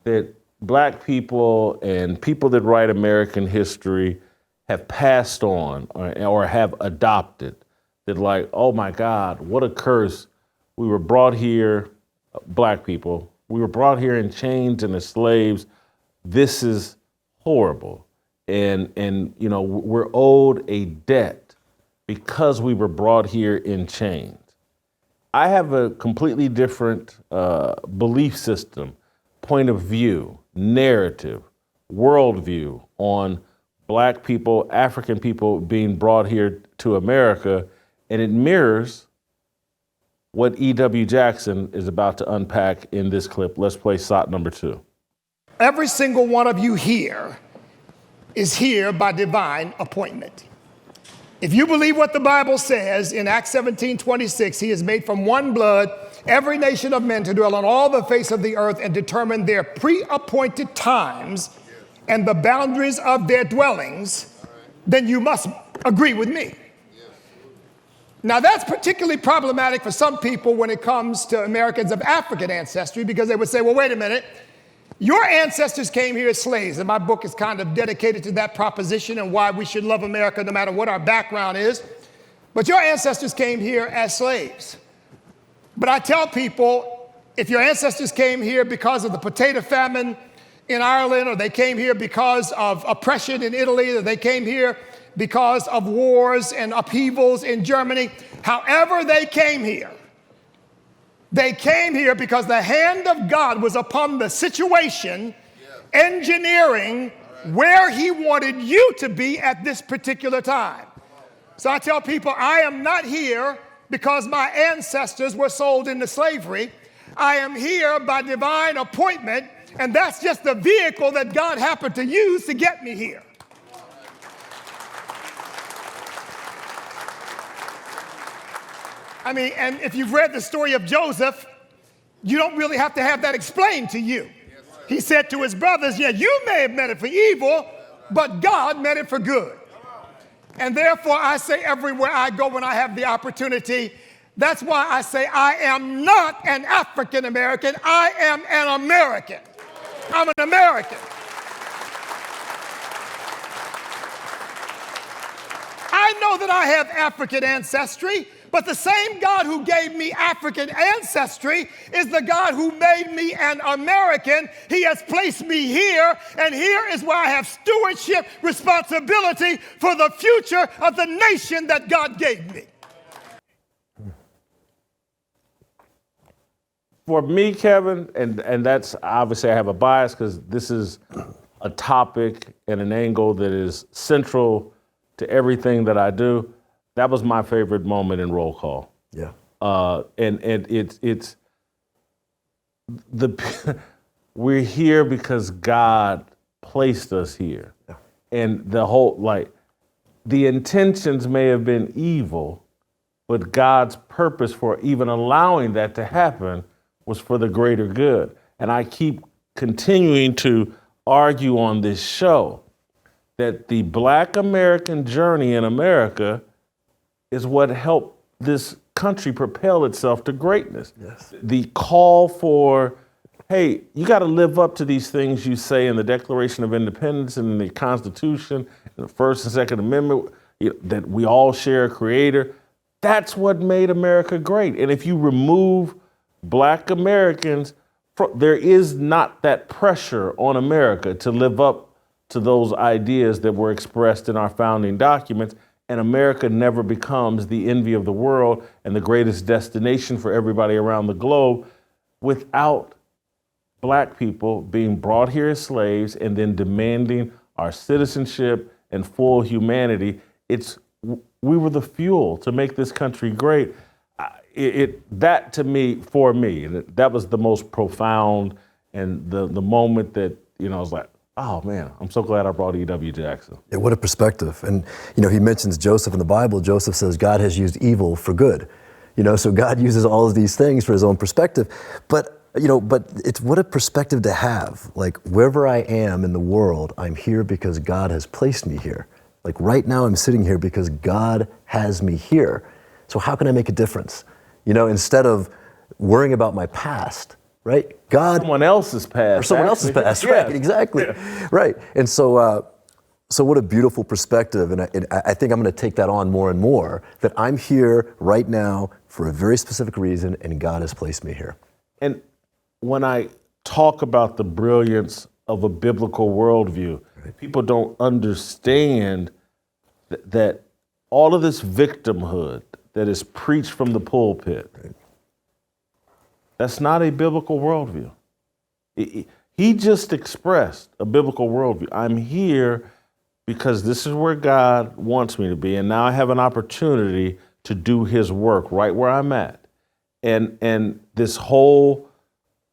Speaker 1: that black people and people that write American history have passed on or have adopted. That like, oh my God, what a curse. We were brought here, black people, we were brought here in chains and as slaves. This is horrible. And we're owed a debt because we were brought here in chains. I have a completely different belief system, point of view, narrative, worldview on black people, African people being brought here to America And it mirrors what E.W. Jackson is about to unpack in this clip. Let's play shot number 2.
Speaker 3: Every single one of you here is here by divine appointment. If you believe what the Bible says in Acts 17:26, he has made from one blood every nation of men to dwell on all the face of the earth and determine their pre-appointed times and the boundaries of their dwellings, then you must agree with me. Now, that's particularly problematic for some people when it comes to Americans of African ancestry, because they would say, well, wait a minute, your ancestors came here as slaves, and my book is kind of dedicated to that proposition and why we should love America no matter what our background is. But your ancestors came here as slaves. But I tell people, if your ancestors came here because of the potato famine in Ireland, or they came here because of oppression in Italy, or they came here because of wars and upheavals in Germany, however they came here because the hand of God was upon the situation, engineering where he wanted you to be at this particular time. So I tell people, I am not here because my ancestors were sold into slavery. I am here by divine appointment, and that's just the vehicle that God happened to use to get me here. I mean, and if you've read the story of Joseph, you don't really have to have that explained to you. He said to his brothers, yeah, you may have meant it for evil, but God meant it for good. And therefore, I say everywhere I go when I have the opportunity, that's why I say I am not an African American, I am an American. I'm an American. I know that I have African ancestry, but the same God who gave me African ancestry is the God who made me an American. He has placed me here, and here is where I have stewardship responsibility for the future of the nation that God gave me.
Speaker 1: For me, Kevin, and that's obviously I have a bias because this is a topic and an angle that is central to everything that I do. That was my favorite moment in Roll Call.
Speaker 2: Yeah.
Speaker 1: And it's the we're here because God placed us here. Yeah. And the whole, the intentions may have been evil, but God's purpose for even allowing that to happen was for the greater good. And I keep continuing to argue on this show that the Black American journey in America is what helped this country propel itself to greatness. Yes. The call for, hey, you got to live up to these things you say in the Declaration of Independence and in the Constitution, in the First and Second Amendment, that we all share a creator. That's what made America great. And if you remove Black Americans, there is not that pressure on America to live up to those ideas that were expressed in our founding documents. And America never becomes the envy of the world and the greatest destination for everybody around the globe without Black people being brought here as slaves and then demanding our citizenship and full humanity. We were the fuel to make this country great. That to me, for me, that was the most profound and the moment that, I was like, oh man, I'm so glad I brought E.W. Jackson.
Speaker 2: Yeah, what a perspective. And, he mentions Joseph in the Bible. Joseph says God has used evil for good. So God uses all of these things for his own perspective. But it's what a perspective to have. Like wherever I am in the world, I'm here because God has placed me here. Like right now I'm sitting here because God has me here. So how can I make a difference? Instead of worrying about my past, right? God,
Speaker 1: someone else's past.
Speaker 2: Or someone else's past, right? Yeah. Exactly, yeah. Right. And so what a beautiful perspective. And I think I'm going to take that on more and more, that I'm here right now for a very specific reason, and God has placed me here.
Speaker 1: And when I talk about the brilliance of a biblical worldview, right, people don't understand that all of this victimhood that is preached from the pulpit, right, that's not a biblical worldview. He just expressed a biblical worldview. I'm here because this is where God wants me to be, and now I have an opportunity to do his work right where I'm at. And this whole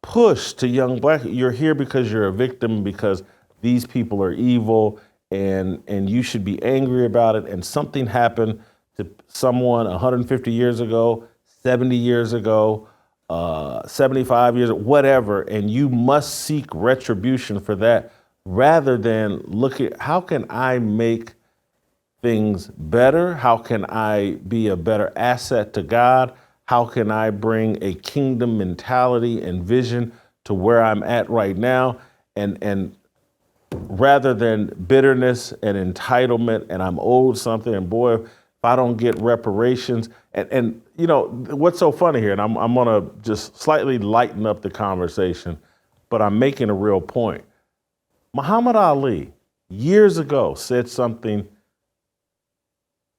Speaker 1: push to young black, you're here because you're a victim, because these people are evil, and you should be angry about it. And something happened to someone 150 years ago, 70 years ago, 75 years, whatever, and you must seek retribution for that, rather than look at how can I make things better? How can I be a better asset to God? How can I bring a kingdom mentality and vision to where I'm at right now? And rather than bitterness and entitlement, and I'm owed something, and boy, if I don't get reparations, and you know, what's so funny here, and I'm gonna just slightly lighten up the conversation, but I'm making a real point. Muhammad Ali, years ago, said something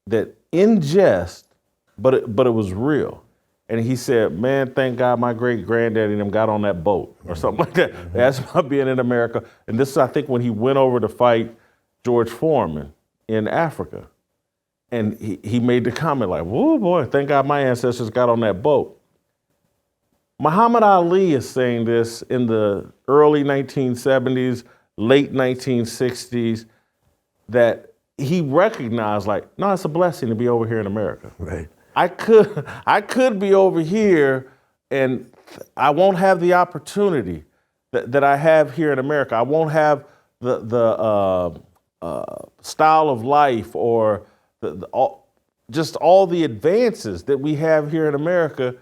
Speaker 1: that in jest, but it was real. And he said, man, thank God my great granddaddy and them got on that boat, or something like that. That's about being in America. And this is, I think, when he went over to fight George Foreman in Africa. And he made the comment like, whoa, boy, thank God my ancestors got on that boat. Muhammad Ali is saying this in the early 1970s, late 1960s, that he recognized, like, no, it's a blessing to be over here in America.
Speaker 2: Right.
Speaker 1: I could be over here, and I won't have the opportunity that I have here in America. I won't have the style of life, or just all the advances that we have here in America,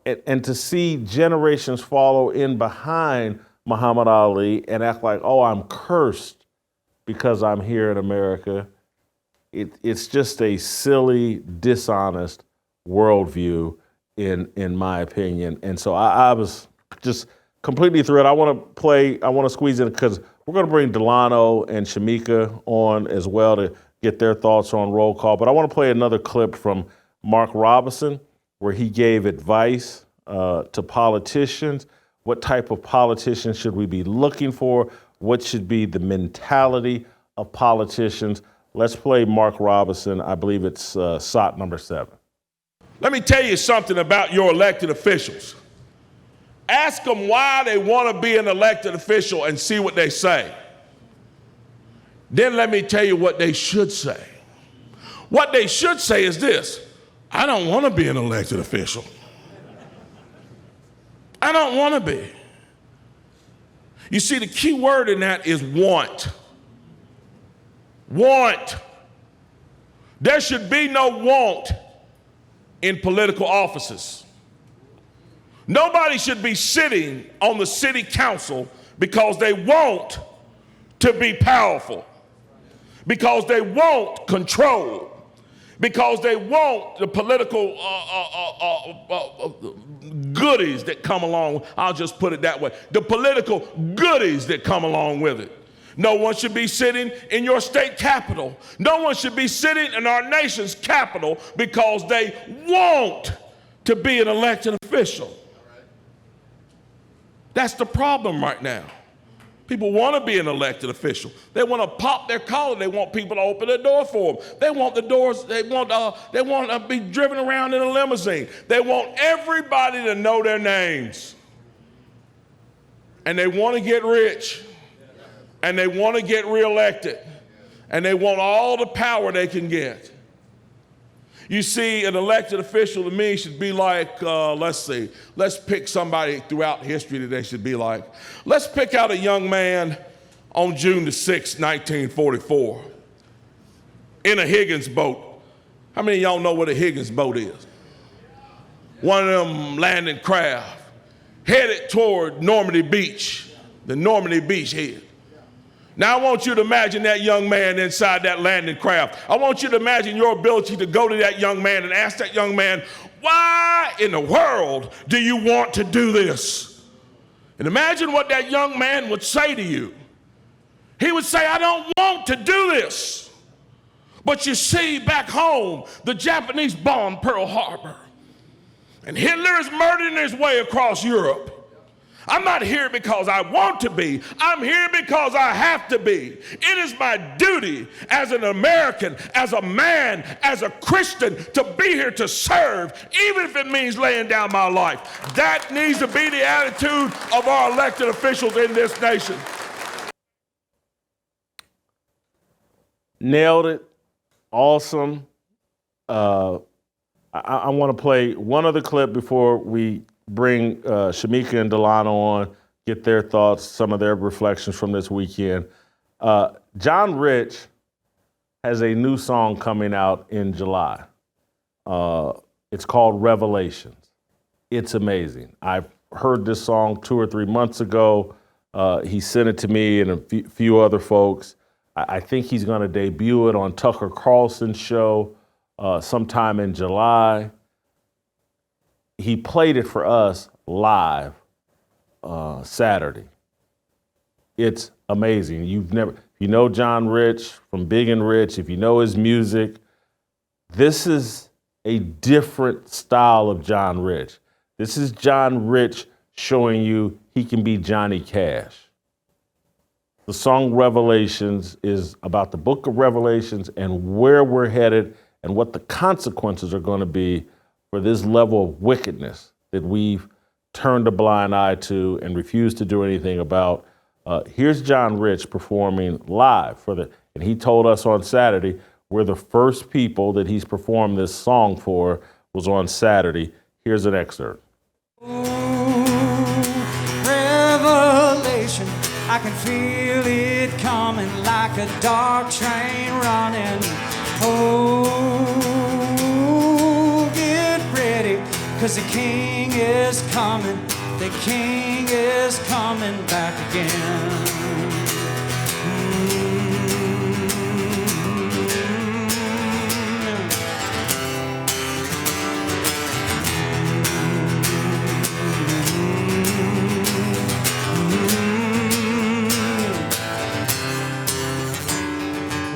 Speaker 1: and to see generations follow in behind Muhammad Ali and act like, oh, I'm cursed because I'm here in America. It's just a silly, dishonest worldview, in my opinion. And so I was just completely thrilled. I want to squeeze in, because we're going to bring Delano and Shemica on as well to get their thoughts on roll call. But I want to play another clip from Mark Robinson, where he gave advice to politicians. What type of politicians should we be looking for? What should be the mentality of politicians? Let's play Mark Robinson. I believe it's SOT number 7.
Speaker 5: Let me tell you something about your elected officials. Ask them why they want to be an elected official and see what they say. Then let me tell you what they should say. What they should say is this: I don't want to be an elected official. I don't want to be. You see, the key word in that is want. Want. There should be no want in political offices. Nobody should be sitting on the city council because they want to be powerful, because they want control, because they want the political goodies that come along. I'll just put it that way. The political goodies that come along with it. No one should be sitting in your state capital. No one should be sitting in our nation's capital because they want to be an elected official. That's the problem right now. People want to be an elected official. They want to pop their collar. They want people to open the door for them. They want the doors. They want to be driven around in a limousine. They want everybody to know their names. And they want to get rich. And they want to get reelected. And they want all the power they can get. You see, an elected official to me should be like, let's pick somebody throughout history that they should be like. Let's pick out a young man on June the 6th, 1944, in a Higgins boat. How many of y'all know what a Higgins boat is? One of them landing craft headed toward Normandy Beach, the Normandy Beach head. Now, I want you to imagine that young man inside that landing craft. I want you to imagine your ability to go to that young man and ask that young man, why in the world do you want to do this? And imagine what that young man would say to you. He would say, I don't want to do this. But you see, back home, the Japanese bombed Pearl Harbor. And Hitler is murdering his way across Europe. I'm not here because I want to be. I'm here because I have to be. It is my duty as an American, as a man, as a Christian to be here to serve, even if it means laying down my life. That needs to be the attitude of our elected officials in this nation.
Speaker 1: Nailed it. Awesome. I want to play one other clip before we bring Shemica and Delano on, get their thoughts, some of their reflections from this weekend. John Rich has a new song coming out in July. It's called Revelations. It's amazing. I heard this song 2 or 3 months ago. He sent it to me and a few other folks. I think he's going to debut it on Tucker Carlson's show sometime in July. He played it for us live Saturday. It's amazing. You know John Rich from Big and Rich, if you know his music, this is a different style of John Rich. This is John Rich showing you he can be Johnny Cash. The song Revelations is about the book of Revelations and where we're headed and what the consequences are going to be for this level of wickedness that we've turned a blind eye to and refused to do anything about. Here's John Rich performing live and he told us on Saturday, we're the first people that he's performed this song for was on Saturday. Here's an excerpt.
Speaker 10: Revelation, I can feel it coming like a dark train running. Oh, get ready, 'cause the king is coming. The king is coming back again.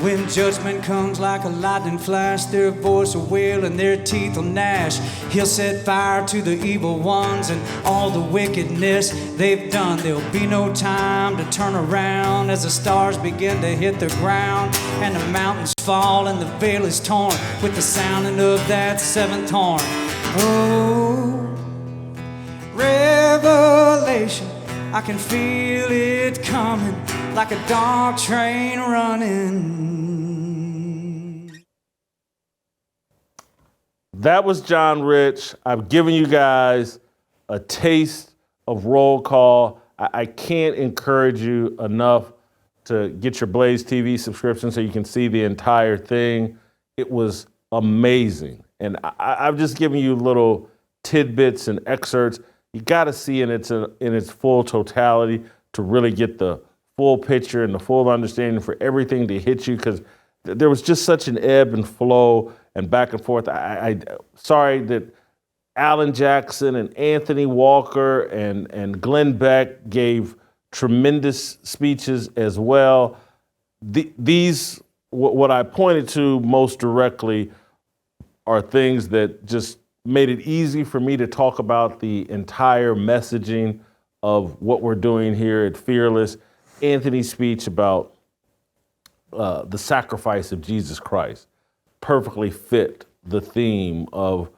Speaker 10: When judgment comes like a lightning flash, their voice will wail and their teeth will gnash. He'll set fire to the evil ones and all the wickedness they've done. There'll be no time to turn around as the stars begin to hit the ground and the mountains fall and the veil is torn with the sounding of that seventh horn. Oh, revelation, I can feel it coming like a dark train running.
Speaker 1: That was John Rich. I've given you guys a taste of roll call. I can't encourage you enough to get your Blaze TV subscription so you can see the entire thing. It was amazing. And I've just given you little tidbits and excerpts. You got to see in its full totality to really get the full picture and the full understanding for everything to hit you, because there was just such an ebb and flow and back and forth. Sorry that Alan Jackson and Anthony Walker and Glenn Beck gave tremendous speeches as well. What I pointed to most directly are things that just made it easy for me to talk about the entire messaging of what we're doing here at Fearless. Anthony's speech about the sacrifice of Jesus Christ perfectly fit the theme of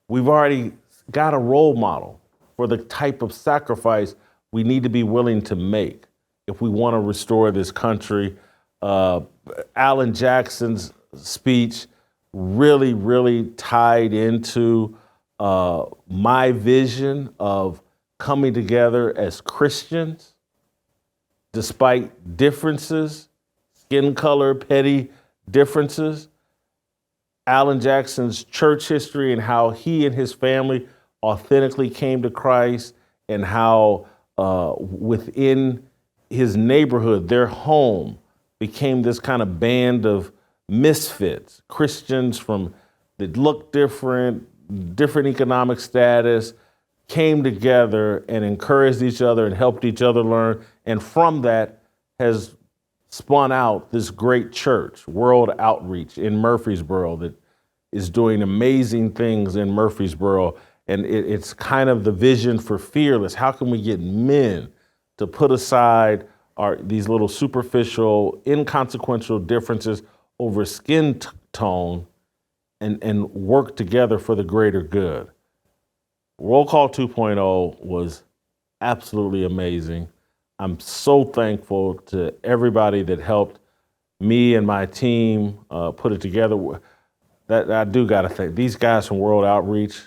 Speaker 1: we've already got a role model for the type of sacrifice we need to be willing to make if we want to restore this country. Alan Jackson's speech really, really tied into my vision of coming together as Christians, despite differences, skin color, petty differences. Alan Jackson's church history and how he and his family authentically came to Christ, and how within his neighborhood, their home became this kind of band of misfits, Christians that looked different economic status, came together and encouraged each other and helped each other learn. And from that has spun out this great church, World Outreach in Murfreesboro, that is doing amazing things in Murfreesboro. And it's kind of the vision for Fearless. How can we get men to put aside these little superficial, inconsequential differences over skin tone and work together for the greater good? Roll Call 2.0 was absolutely amazing. I'm so thankful to everybody that helped me and my team put it together. That I do got to thank these guys from World Outreach.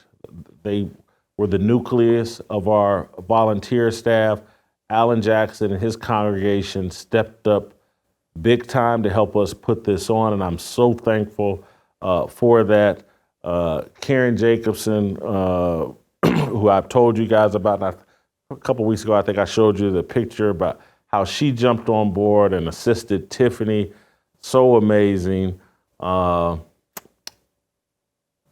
Speaker 1: They were the nucleus of our volunteer staff. Alan Jackson and his congregation stepped up big time to help us put this on, and I'm so thankful for that. Karen Jacobson, who I've told you guys about a couple weeks ago, I think I showed you the picture about how she jumped on board and assisted Tiffany. So amazing.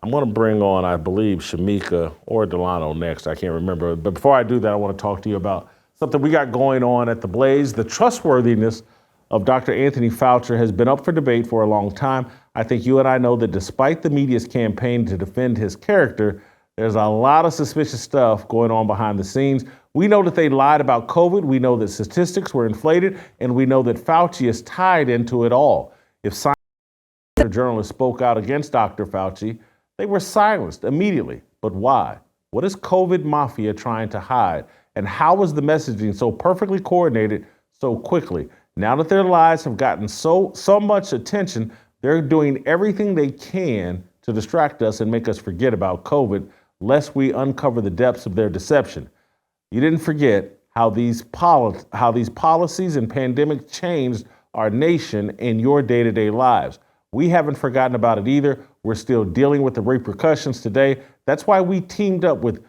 Speaker 1: I'm going to bring on, I believe, Shemica or Delano next. I can't remember. But before I do that, I want to talk to you about something we got going on at the Blaze. The trustworthiness of Dr. Anthony Fauci has been up for debate for a long time. I think you and I know that despite the media's campaign to defend his character, there's a lot of suspicious stuff going on behind the scenes. We know that they lied about COVID. We know that statistics were inflated, and we know that Fauci is tied into it all. If scientists or journalists spoke out against Dr. Fauci, they were silenced immediately. But why? What is COVID mafia trying to hide? And how was the messaging so perfectly coordinated so quickly? Now that their lies have gotten so much attention, they're doing everything they can to distract us and make us forget about COVID, lest we uncover the depths of their deception. You didn't forget how these policies and pandemic changed our nation and your day-to-day lives. We haven't forgotten about it either. We're still dealing with the repercussions today. That's why we teamed up with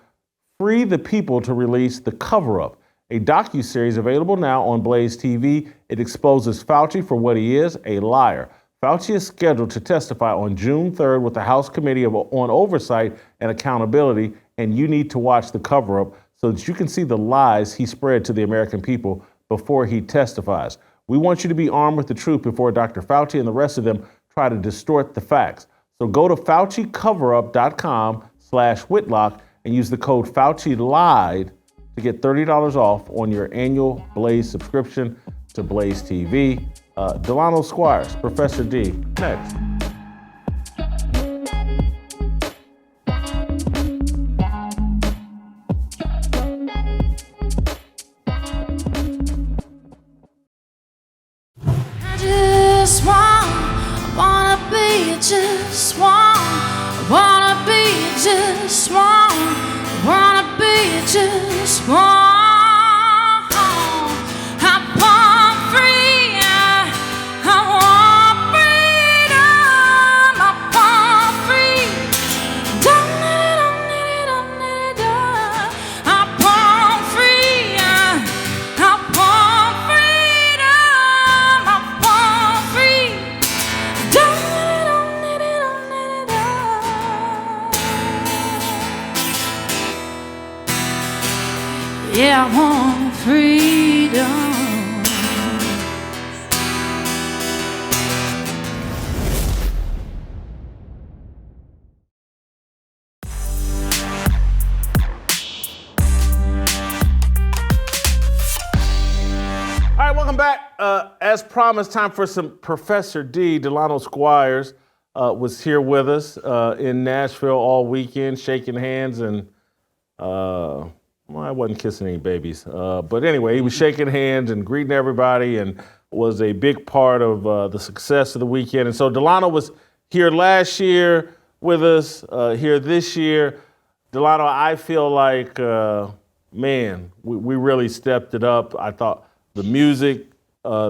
Speaker 1: Free the People to release The Cover-Up, a docu-series available now on Blaze TV. It exposes Fauci for what he is, a liar. Fauci is scheduled to testify on June 3rd with the House Committee on Oversight and Accountability, and you need to watch The Cover-Up so that you can see the lies he spread to the American people before he testifies. We want you to be armed with the truth before Dr. Fauci and the rest of them try to distort the facts. So go to FauciCoverup.com/Whitlock and use the code FauciLied to get $30 off on your annual Blaze subscription to Blaze TV. Delano Squires, Professor D, next.
Speaker 11: Yeah, I want freedom.
Speaker 1: All right, welcome back. As promised, time for some Professor D. Delano Squires was here with us in Nashville all weekend, shaking hands and well, I wasn't kissing any babies. But anyway, he was shaking hands and greeting everybody and was a big part of the success of the weekend. And so Delano was here last year with us, here this year. Delano, I feel like, man, we really stepped it up. I thought the music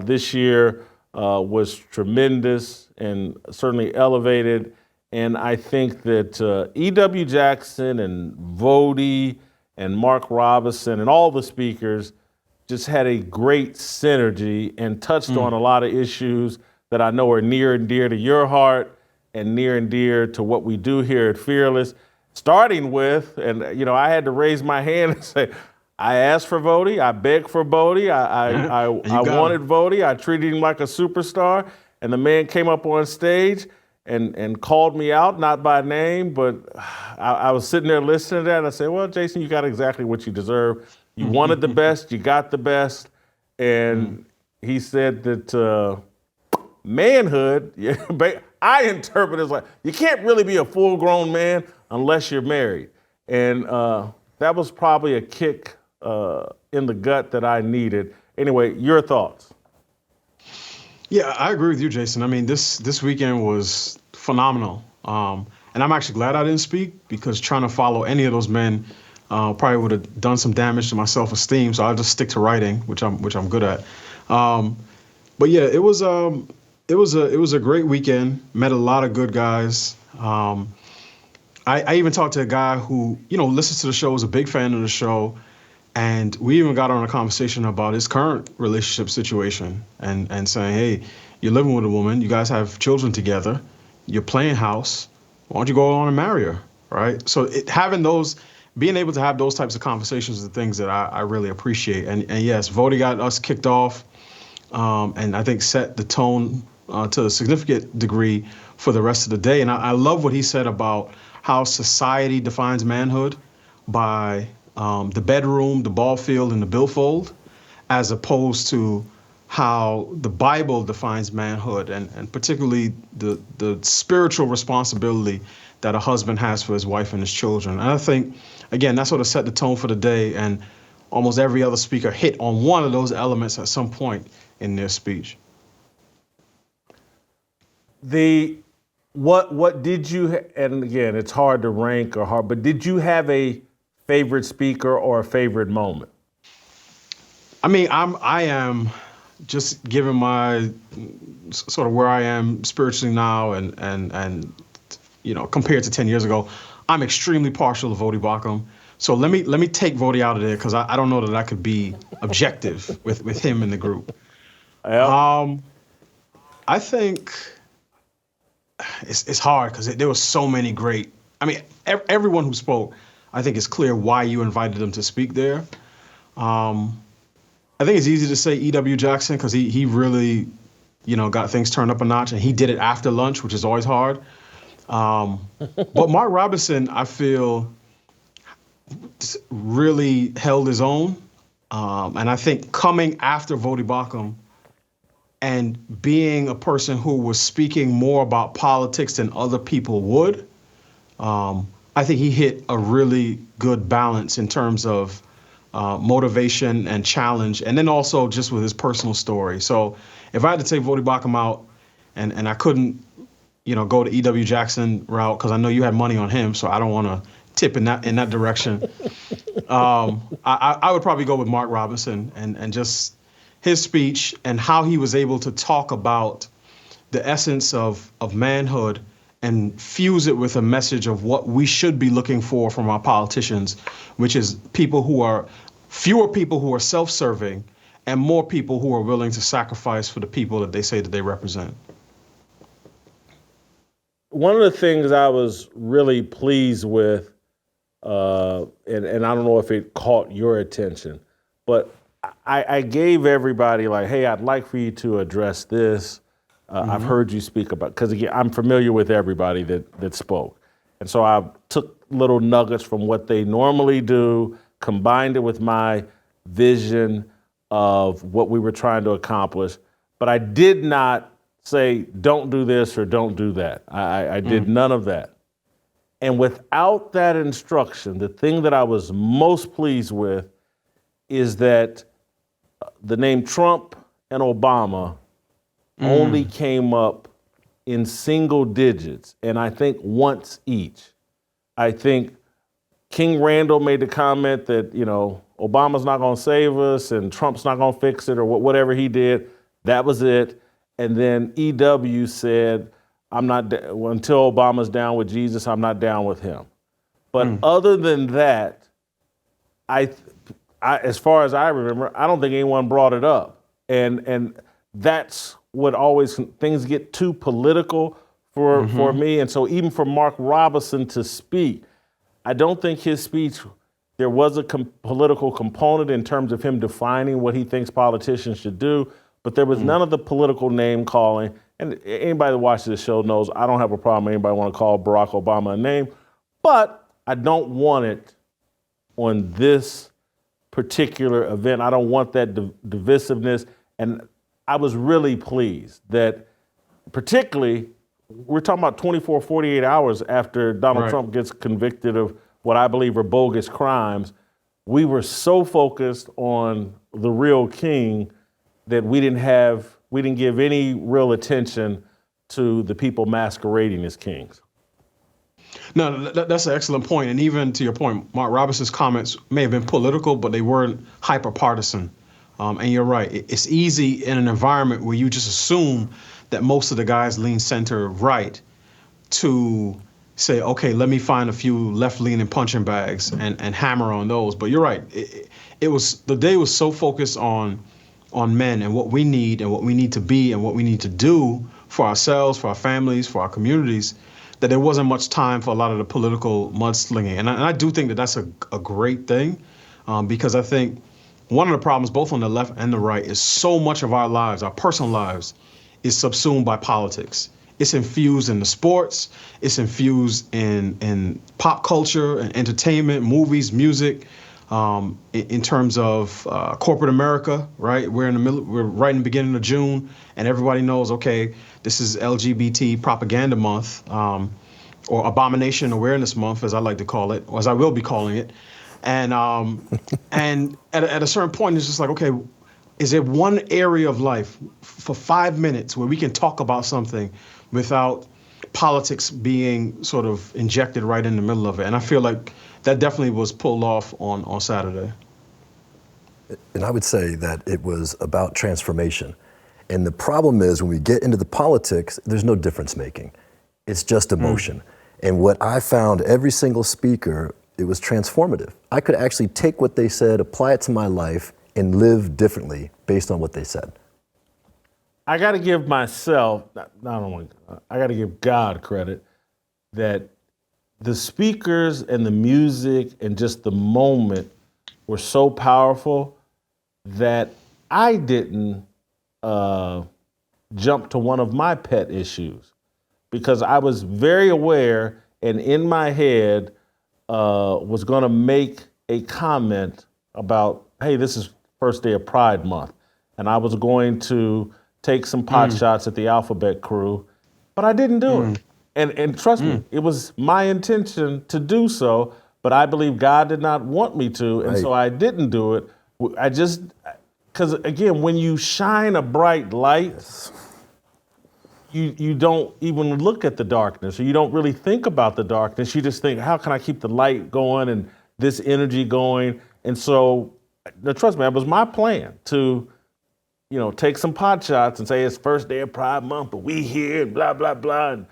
Speaker 1: this year was tremendous and certainly elevated. And I think that E.W. Jackson and Voddie and Mark Robinson and all the speakers just had a great synergy and touched on a lot of issues that I know are near and dear to your heart and near and dear to what we do here at Fearless. Starting with, and you know, I had to raise my hand and say, I asked for Voddie, I begged for Voddie, I wanted Voddie, I treated him like a superstar, and the man came up on stage and called me out, not by name, but I was sitting there listening to that, and I said, well, Jason, you got exactly what you deserve. You wanted the best, you got the best, and he said that manhood, I interpret it as like, you can't really be a full-grown man unless you're married. And that was probably a kick in the gut that I needed. Anyway, your thoughts?
Speaker 12: Yeah, I agree with you, Jason. I mean, this weekend was phenomenal. And I'm actually glad I didn't speak, because trying to follow any of those men probably would have done some damage to my self-esteem. So I'll just stick to writing, which I'm good at. But yeah, it was a great weekend. Met a lot of good guys. I even talked to a guy who, listens to the show, is a big fan of the show. And we even got on a conversation about his current relationship situation and saying, hey, you're living with a woman, you guys have children together, you're playing house, why don't you go on and marry her, right? So being able to have those types of conversations are the things that I really appreciate. And yes, Voddie got us kicked off and I think set the tone to a significant degree for the rest of the day. And I love what he said about how society defines manhood by the bedroom, the ball field, and the billfold, as opposed to how the Bible defines manhood, and particularly the spiritual responsibility that a husband has for his wife and his children. And I think, again, that sort of set the tone for the day, and almost every other speaker hit on one of those elements at some point in their speech.
Speaker 1: What did you, and again, it's hard to rank but did you have a favorite speaker or a favorite moment?
Speaker 12: I mean, I am just given my sort of where I am spiritually now and compared to 10 years ago, I'm extremely partial to Voddie Baucham. So let me take Voddie out of there, because I don't know that I could be objective with him in the group. I think it's hard, because there were so many great, I mean, everyone who spoke, I think it's clear why you invited them to speak there. I think it's easy to say E.W. Jackson, because he really, got things turned up a notch, and he did it after lunch, which is always hard. But Mark Robinson, I feel, really held his own. And I think coming after Voddie Baucham and being a person who was speaking more about politics than other people would, I think he hit a really good balance in terms of motivation and challenge, and then also just with his personal story. So if I had to take Voddie Baucham out and I couldn't, go to E.W. Jackson route, because I know you had money on him, so I don't want to tip in that direction. I would probably go with Mark Robinson and just his speech and how he was able to talk about the essence of manhood and fuse it with a message of what we should be looking for from our politicians, which is fewer people who are self-serving and more people who are willing to sacrifice for the people that they say that they represent.
Speaker 1: One of the things I was really pleased with, and I don't know if it caught your attention, but I gave everybody like, hey, I'd like for you to address this. I've heard you speak about, because again, I'm familiar with everybody that spoke. And so I took little nuggets from what they normally do, combined it with my vision of what we were trying to accomplish. But I did not say, don't do this or don't do that. I did none of that. And without that instruction, the thing that I was most pleased with is that the name Trump and Obama only came up in single digits, and I think once each. I think King Randall made the comment that, Obama's not going to save us and Trump's not going to fix it, or whatever he did. That was it. And then EW said, until Obama's down with Jesus, I'm not down with him. But other than that, I, as far as I remember, I don't think anyone brought it up. And that's what always, things get too political for me. And so even for Mark Robinson to speak, I don't think his speech, there was a political component in terms of him defining what he thinks politicians should do, but there was none of the political name calling. and anybody that watches this show knows I don't have a problem. Anybody want to call Barack Obama a name, but I don't want it on this particular event. I don't want that divisiveness. And I was really pleased that, particularly, we're talking about 24, 48 hours after Donald Trump gets convicted of what I believe are bogus crimes. We were so focused on the real king that we didn't give any real attention to the people masquerading as kings.
Speaker 12: No, that's an excellent point. And even to your point, Mark Robinson's comments may have been political, but they weren't hyper-partisan. And you're right. It's easy in an environment where you just assume that most of the guys lean center right to say, okay, let me find a few left-leaning punching bags and hammer on those. But you're right. The day was so focused on men and what we need to be and what we need to do for ourselves, for our families, for our communities, that there wasn't much time for a lot of the political mudslinging. And I do think that that's a great thing, because I think one of the problems, both on the left and the right, is so much of our lives, our personal lives, is subsumed by politics. It's infused in the sports, it's infused in pop culture and entertainment, movies, music, in terms of corporate America, right? We're right in the beginning of June, and everybody knows, okay, this is LGBT propaganda month, or Abomination Awareness Month, as I like to call it, or as I will be calling it. And and at a certain point, it's just like, okay, is there one area of life for 5 minutes where we can talk about something without politics being sort of injected right in the middle of it? And I feel like that definitely was pulled off on Saturday.
Speaker 2: And I would say that it was about transformation. And the problem is when we get into the politics, there's no difference making. It's just emotion. And what I found, every single speaker, it was transformative. I could actually take what they said, apply it to my life, and live differently based on what they said.
Speaker 1: I got to give myself, I got to give God credit that the speakers and the music and just the moment were so powerful that I didn't jump to one of my pet issues, because I was very aware and in my head was going to make a comment about, hey, this is first day of Pride Month, and I was going to take some pot shots at the Alphabet Crew, but I didn't do it. And trust me, it was my intention to do so, but I believe God did not want me to, and so I didn't do it. I just, because again, when you shine a bright light, you don't even look at the darkness, or you don't really think about the darkness. You just think, how can I keep the light going and this energy going? And so, trust me, it was my plan to, take some pot shots and say it's first day of Pride Month, but we here and blah, blah, blah, and,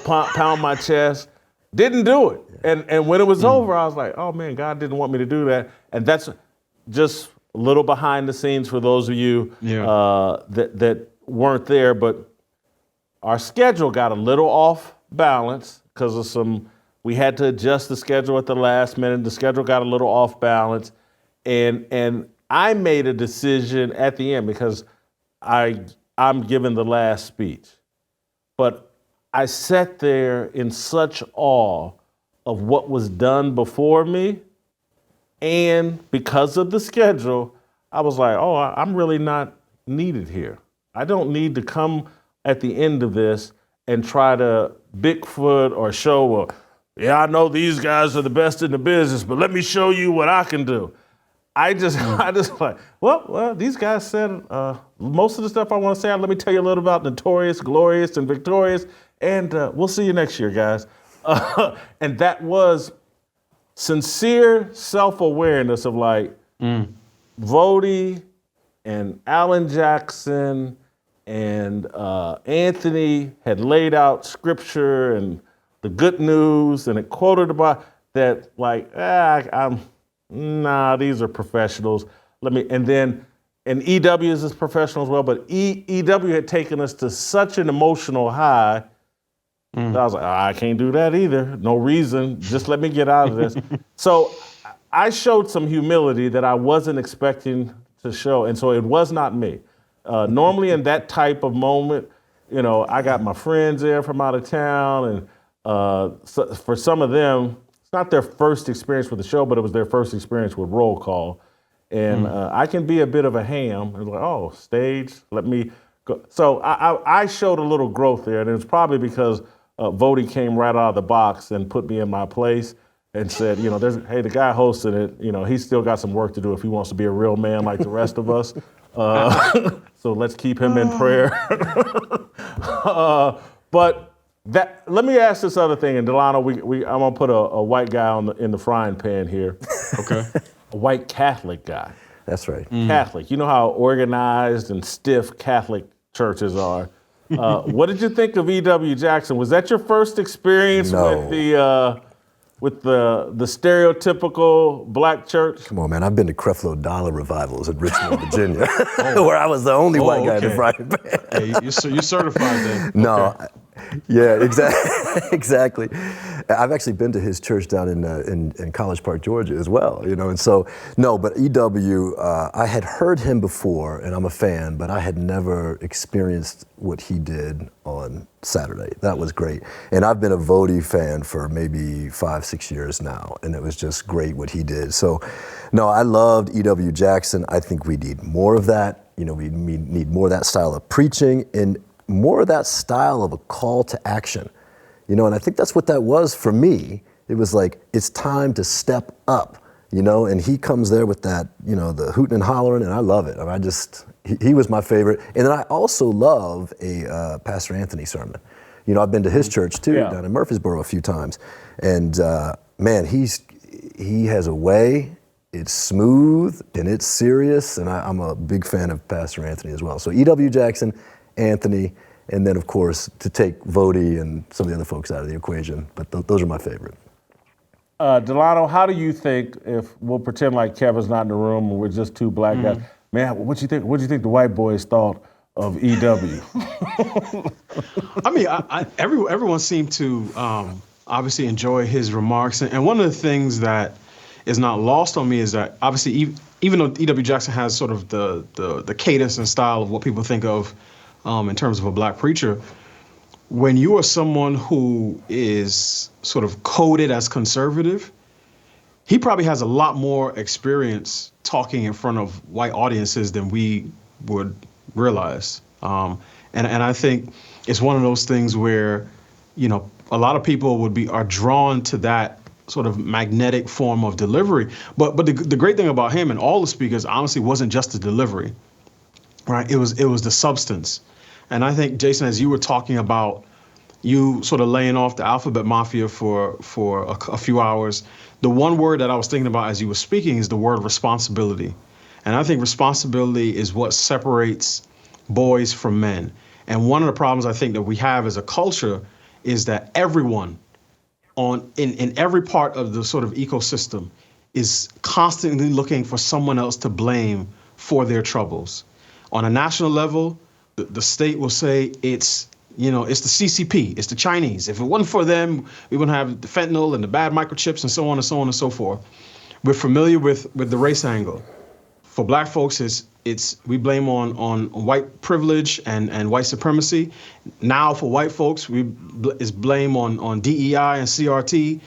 Speaker 1: pound my chest. Didn't do it. And when it was over, I was like, oh man, God didn't want me to do that. And that's just a little behind the scenes for those of you that weren't there, but our schedule got a little off balance because of we had to adjust the schedule at the last minute. The schedule got a little off balance. And I made a decision at the end because I'm giving the last speech. But I sat there in such awe of what was done before me. And because of the schedule, I was like, oh, I'm really not needed here. I don't need to come at the end of this and try to Bigfoot or show, well, yeah, I know these guys are the best in the business, but let me show you what I can do. I just like, well, these guys said most of the stuff I want to say. Let me tell you a little about Notorious, Glorious, and Victorious, and we'll see you next year, guys. And that was sincere self-awareness of like, Voddie and Alan Jackson and Anthony had laid out scripture and the good news, and it quoted about that, like, these are professionals. And EW is professional as well, but EW had taken us to such an emotional high that I was like, I can't do that either. No reason. Just let me get out of this. So I showed some humility that I wasn't expecting to show, and so it was not me. Normally in that type of moment, I got my friends there from out of town, and so for some of them, it's not their first experience with the show, but it was their first experience with roll call. And I can be a bit of a ham. And like, oh, stage, let me go. So I showed a little growth there, and it was probably because Voddie came right out of the box and put me in my place and said, hey, the guy hosting it, he's still got some work to do if he wants to be a real man like the rest of us. So let's keep him in prayer. But let me ask this other thing, and Delano, I'm gonna put a white guy in the frying pan here.
Speaker 12: Okay.
Speaker 1: A white Catholic guy.
Speaker 2: That's right.
Speaker 1: Catholic. You know how organized and stiff Catholic churches are. What did you think of E.W. Jackson? Was that your first experience with the stereotypical black church?
Speaker 2: Come on, man. I've been to Creflo Dollar revivals in Richmond, Virginia, where I was the only white guy in the frying pan.
Speaker 12: Hey, you're certified then.
Speaker 2: No. Yeah, exactly. I've actually been to his church down in College Park, Georgia as well, and so, no, but E.W., I had heard him before, and I'm a fan, but I had never experienced what he did on Saturday. That was great. And I've been a Voddie fan for maybe 5-6 years now, and it was just great what he did. So, no, I loved E.W. Jackson. I think we need more of that. We need more of that style of preaching, and more of that style of a call to action, and I think that's what that was for me. It was like, it's time to step up, and he comes there with that, the hooting and hollering, and I love it. I mean, he was my favorite. And then I also love a Pastor Anthony sermon. I've been to his church too, down in Murfreesboro a few times. And man, he has a way, it's smooth and it's serious. And I'm a big fan of Pastor Anthony as well. So E.W. Jackson, Anthony, and then of course to take Voddie and some of the other folks out of the equation. But those are my favorite.
Speaker 1: Delano, how do you think, if we'll pretend like Kevin's not in the room and we're just two black guys, man, what do you think the white boys thought of E.W.?
Speaker 12: I mean, everyone seemed to obviously enjoy his remarks, and one of the things that is not lost on me is that obviously even though E.W. Jackson has sort of the cadence and style of what people think of in terms of a black preacher, when you are someone who is sort of coded as conservative, he probably has a lot more experience talking in front of white audiences than we would realize. And I think it's one of those things where, a lot of people are drawn to that sort of magnetic form of delivery. But the great thing about him and all the speakers honestly wasn't just the delivery, right? It was the substance. And I think, Jason, as you were talking about you sort of laying off the alphabet mafia for a few hours, the one word that I was thinking about as you were speaking is the word responsibility. And I think responsibility is what separates boys from men. And one of the problems I think that we have as a culture is that everyone in every part of the sort of ecosystem is constantly looking for someone else to blame for their troubles. On a national level, the state will say it's the CCP, it's the Chinese. If it wasn't for them, we wouldn't have the fentanyl and the bad microchips and so on and so on and so forth. We're familiar with the race angle. For black folks, we blame on white privilege and white supremacy. Now for white folks, it's blame on DEI and CRT.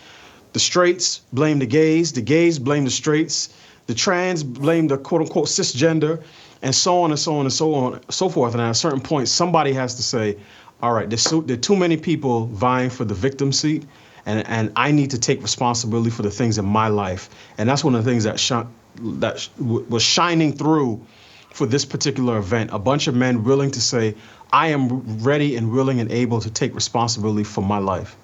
Speaker 12: The straights blame the gays blame the straights. The trans blame the quote unquote cisgender, and so on and so on and so on and so forth. And at a certain point, somebody has to say, all right, there are too many people vying for the victim seat, and I need to take responsibility for the things in my life. And that's one of the things that was shining through for this particular event. A bunch of men willing to say, I am ready and willing and able to take responsibility for my life.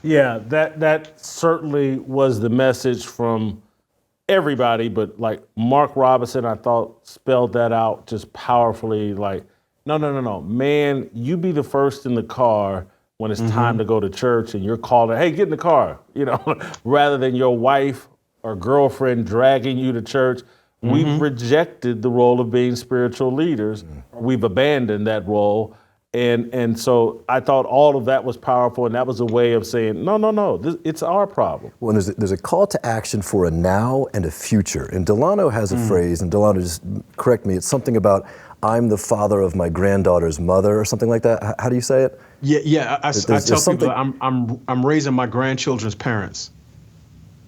Speaker 1: Yeah, that certainly was the message from everybody, but like Mark Robinson, I thought spelled that out just powerfully, like, no, man, you be the first in the car when it's time to go to church and you're calling, hey, get in the car, rather than your wife or girlfriend dragging you to church. We've rejected the role of being spiritual leaders. We've abandoned that role. And so I thought all of that was powerful, and that was a way of saying, no, it's our problem.
Speaker 2: Well, there's a call to action for a now and a future. And Delano has a phrase, and Delano, just correct me, it's something about, I'm the father of my granddaughter's mother or something like that. How do you say it?
Speaker 12: Yeah. I tell people
Speaker 2: something-
Speaker 12: that I'm raising my grandchildren's parents.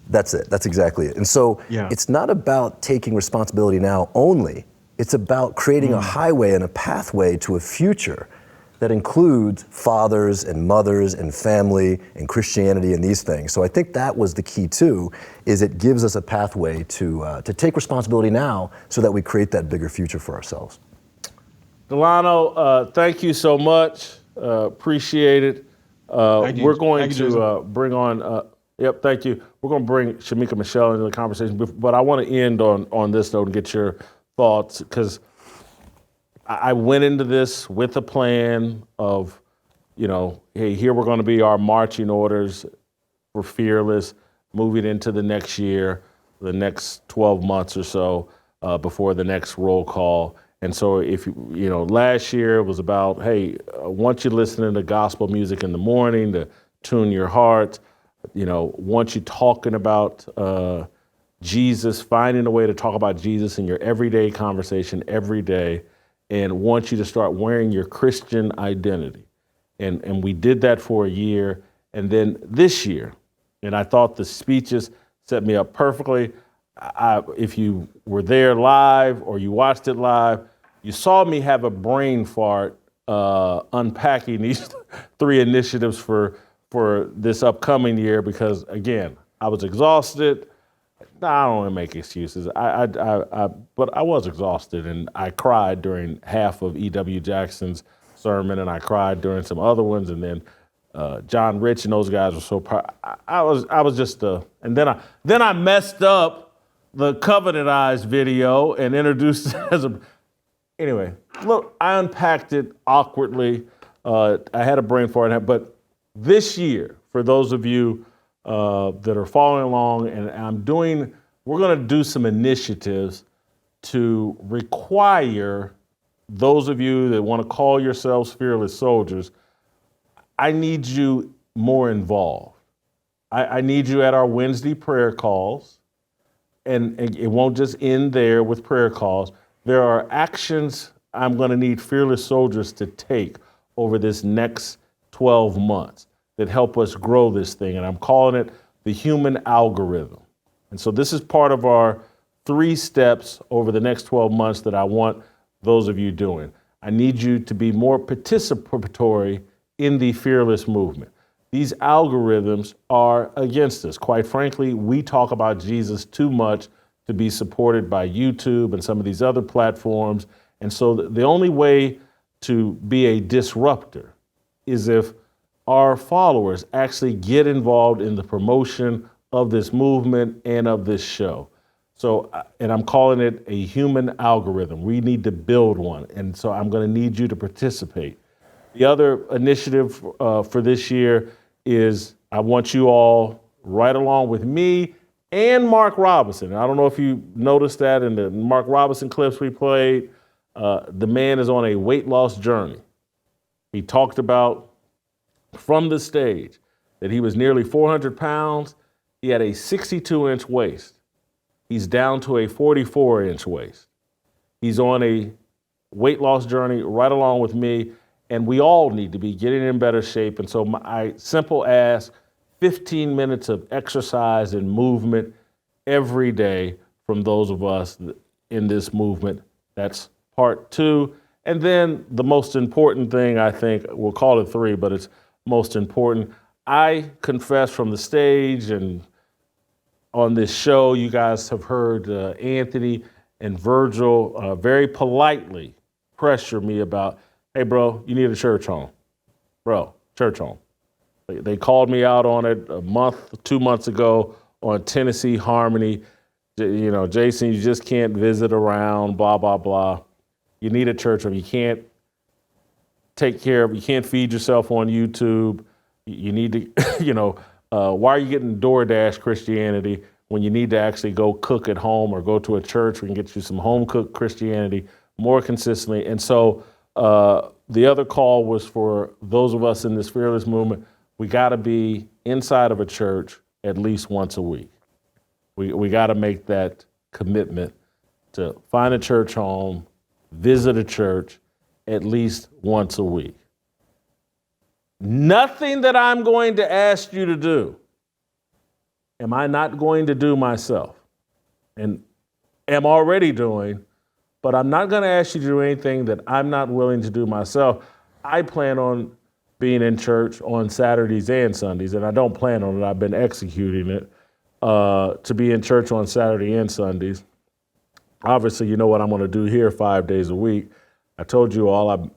Speaker 2: That's it. That's exactly it. And so it's not about taking responsibility now only. It's about creating a highway and a pathway to a future that includes fathers and mothers and family and Christianity and these things. So I think that was the key too, is it gives us a pathway to take responsibility now so that we create that bigger future for ourselves.
Speaker 1: Delano, thank you so much. Appreciate it. We're going to bring on, thank you. We're going to bring Shemica Michelle into the conversation, but I want to end on this note and get your thoughts, because I went into this with a plan of, hey, here we're going to be our marching orders for Fearless, moving into the next year, the next 12 months or so, before the next roll call. And so if last year it was about, hey, I want you listening to gospel music in the morning to tune your heart, want you talking about Jesus, finding a way to talk about Jesus in your everyday conversation every day, and want you to start wearing your Christian identity. And we did that for a year. And then this year, and I thought the speeches set me up perfectly. If you were there live or you watched it live, you saw me have a brain fart unpacking these 3 initiatives for this upcoming year, because again, I was exhausted. I don't want to make excuses. But I was exhausted, and I cried during half of E.W. Jackson's sermon, and I cried during some other ones, and then John Rich and those guys were so proud. I was just and then I messed up the Covenant Eyes video and introduced it as anyway. Look, I unpacked it awkwardly. I had a brain fart, but this year, for those of you that are following along, and we're going to do some initiatives to require those of you that want to call yourselves fearless soldiers. I need you more involved. I need you at our Wednesday prayer calls, and it won't just end there with prayer calls. There are actions I'm going to need fearless soldiers to take over this next 12 months that help us grow this thing, and I'm calling it the human algorithm. And so this is part of our 3 steps over the next 12 months that I want those of you doing. I need you to be more participatory in the fearless movement. These algorithms are against us. Quite frankly, we talk about Jesus too much to be supported by YouTube and some of these other platforms. And so the only way to be a disruptor is if our followers actually get involved in the promotion of this movement and of this show. So, and I'm calling it a human algorithm. We need to build one. And so I'm going to need you to participate. The other initiative for this year is I want you all right along with me and Mark Robinson. I don't know if you noticed that in the Mark Robinson clips we played. The man is on a weight loss journey. He talked about from the stage that he was nearly 400 pounds. He had a 62-inch waist. He's down to a 44-inch waist. He's on a weight loss journey right along with me, and we all need to be getting in better shape. And so my simple ask, 15 minutes of exercise and movement every day from those of us in this movement. That's part 2. And then the most important thing, I think, we'll call it 3, but it's most important. I confess from the stage and on this show, you guys have heard Anthony and Virgil very politely pressure me about, hey, bro, you need a church home. Bro, church home. They called me out on it 2 months ago on Tennessee Harmony. Jason, you just can't visit around, blah, blah, blah. You need a church home. You can't you can't feed yourself on YouTube. You need to, why are you getting DoorDash Christianity when you need to actually go cook at home or go to a church? We can get you some home cooked Christianity more consistently. And so the other call was for those of us in this fearless movement. We got to be inside of a church at least once a week. We got to make that commitment to find a church home, visit a church at least once a week. Nothing that I'm going to ask you to do am I not going to do myself, and am already doing, but I'm not going to ask you to do anything that I'm not willing to do myself. I plan on being in church on Saturdays and Sundays, and I don't plan on it. I've been executing it to be in church on Saturday and Sundays. Obviously, you know what I'm going to do here 5 days a week. I told you all I'm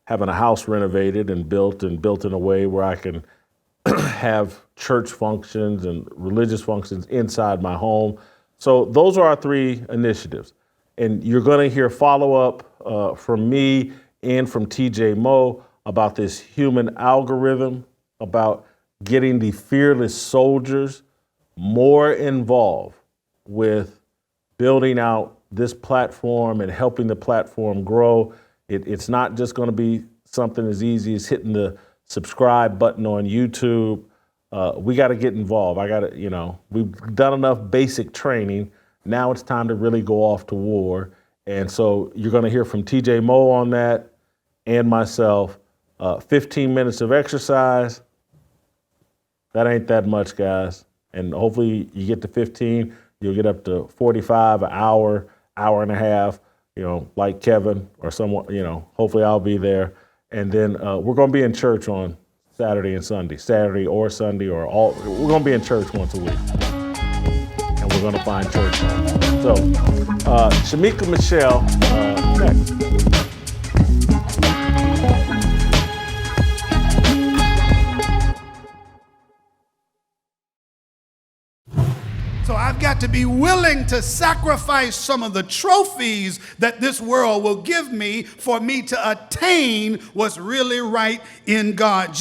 Speaker 1: having a house renovated and built in a way where I can have church functions and religious functions inside my home. So those are our 3 initiatives. And you're going to hear follow-up from me and from TJ Moe about this human algorithm, about getting the fearless soldiers more involved with building out this platform and helping the platform grow. It's not just going to be something as easy as hitting the subscribe button on YouTube. We got to get involved. We've done enough basic training. Now it's time to really go off to war. And so you're going to hear from TJ Moe on that and myself. 15 minutes of exercise. That ain't that much, guys. And hopefully you get to 15, you'll get up to 45, an hour, hour and a half, like Kevin or someone, hopefully I'll be there. And then we're going to be in church on Saturday and Sunday, Saturday or Sunday or all. We're going to be in church once a week. And we're going to find church homes. So, Shemica Michelle, next.
Speaker 3: So I've got to be willing to sacrifice some of the trophies that this world will give me for me to attain what's really right in God.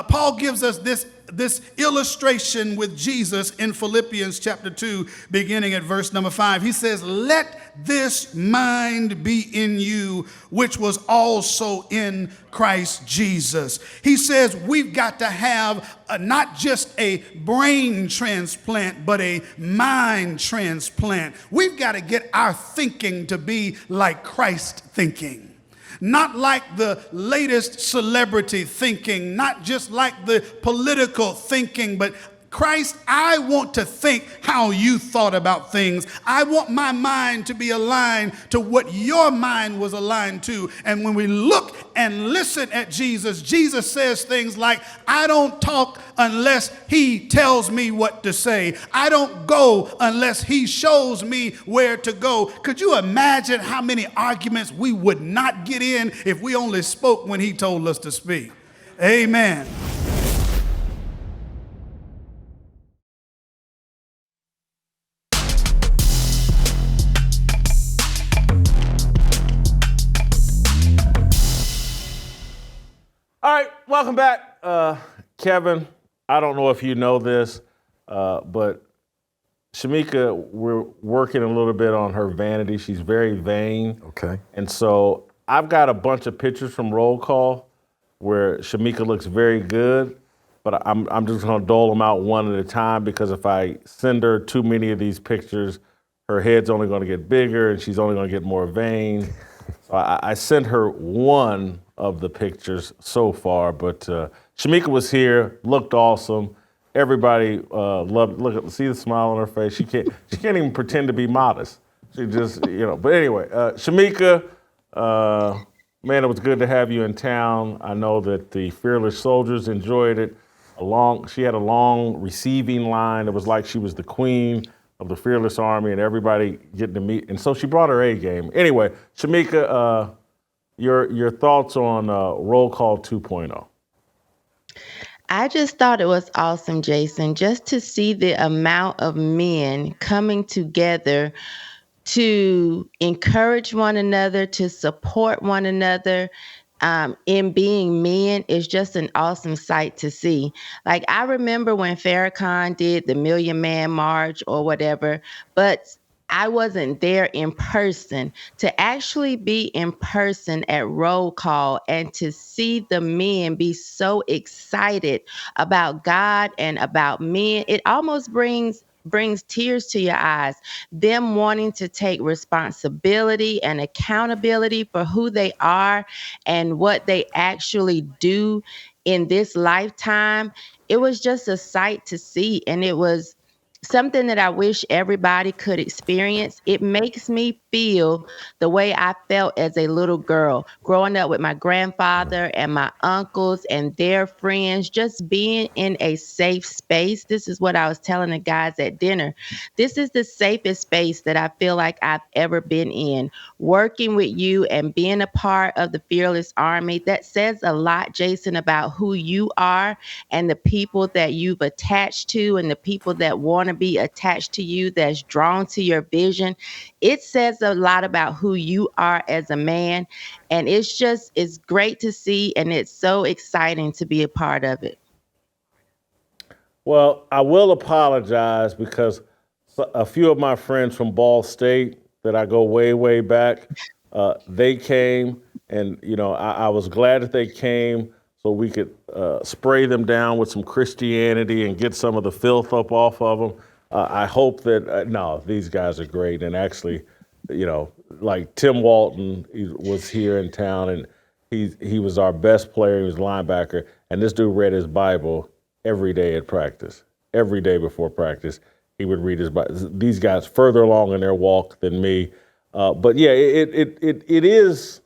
Speaker 3: Paul gives us this illustration with Jesus in Philippians chapter 2, beginning at verse number 5. He says, "Let this mind be in you, which was also in Christ Jesus." He says we've got to have not just a brain transplant, but a mind transplant. We've got to get our thinking to be like Christ thinking. Not like the latest celebrity thinking, not just like the political thinking, but Christ, I want to think how you thought about things. I want my mind to be aligned to what your mind was aligned to. And when we look and listen at Jesus, Jesus says things like, I don't talk unless he tells me what to say. I don't go unless he shows me where to go. Could you imagine how many arguments we would not get in if we only spoke when he told us to speak? Amen.
Speaker 1: All right, welcome back. Kevin, I don't know if you know this, but Shemica, we're working a little bit on her vanity. She's very vain.
Speaker 2: Okay.
Speaker 1: And so I've got a bunch of pictures from Roll Call where Shemica looks very good, but I'm just going to dole them out one at a time because if I send her too many of these pictures, her head's only going to get bigger and she's only going to get more vain. So I sent her one of the pictures so far, but Shemica was here, looked awesome. Everybody loved. See the smile on her face. She can't even pretend to be modest. She just, But anyway, Shemica, man, it was good to have you in town. I know that the Fearless Soldiers enjoyed it. She had a long receiving line. It was like she was the queen of the Fearless Army, and everybody getting to meet. And so she brought her A game. Anyway, Shemica, your thoughts on Roll Call 2.0.
Speaker 13: I just thought it was awesome, Jason, just to see the amount of men coming together to encourage one another, to support one another in being men is just an awesome sight to see. Like, I remember when Farrakhan did the Million Man March or whatever, but I wasn't there in person. To actually be in person at Roll Call and to see the men be so excited about God and about men, it almost brings brings tears to your eyes. Them wanting to take responsibility and accountability for who they are and what they actually do in this lifetime. It was just a sight to see, and it was something that I wish everybody could experience. It makes me feel the way I felt as a little girl, growing up with my grandfather and my uncles and their friends, just being in a safe space. This is what I was telling the guys at dinner. This is the safest space that I feel like I've ever been in. Working with you and being a part of the Fearless Army, that says a lot, Jason, about who you are and the people that you've attached to and the people that want to be attached to you, that's drawn to your vision. It says a lot about who you are as a man. And it's great to see, and it's so exciting to be a part of it.
Speaker 1: Well, I will apologize because a few of my friends from Ball State that I go way, way back, they came, and I was glad that they came so we could spray them down with some Christianity and get some of the filth up off of them. I hope that, no, these guys are great. And actually, like Tim Walton was here in town, and he was our best player. He was a linebacker. And this dude read his Bible every day at practice. Every day before practice, he would read his Bible. These guys further along in their walk than me. But yeah, it is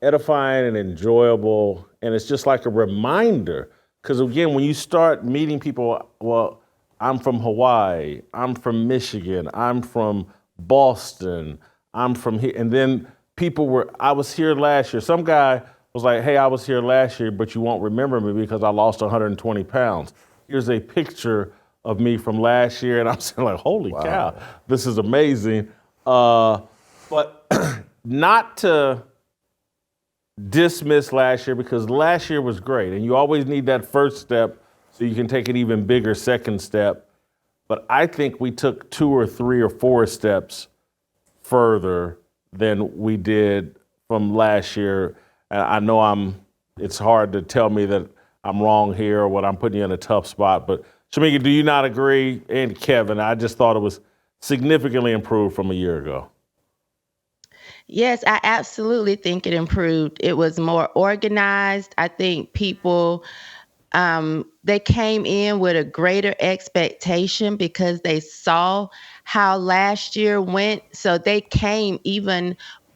Speaker 1: edifying and enjoyable. And it's just like a reminder. Because again, when you start meeting people, well, I'm from Hawaii, I'm from Michigan, I'm from Boston, I'm from here. And then I was here last year. Some guy was like, hey, I was here last year, but you won't remember me because I lost 120 pounds. Here's a picture of me from last year. And I'm saying like, holy cow, this is amazing. But not to dismiss last year, because last year was great. And you always need that first step so you can take an even bigger second step. But I think we took 2 or 3 or 4 steps further than we did from last year. And I know it's hard to tell me that I'm wrong here or what I'm putting you in a tough spot. But Shemica, do you not agree? And Kevin, I just thought it was significantly improved from a year ago.
Speaker 13: Yes, I absolutely think it improved. It was more organized. I think people, they came in with a greater expectation because they saw how last year went. So they came even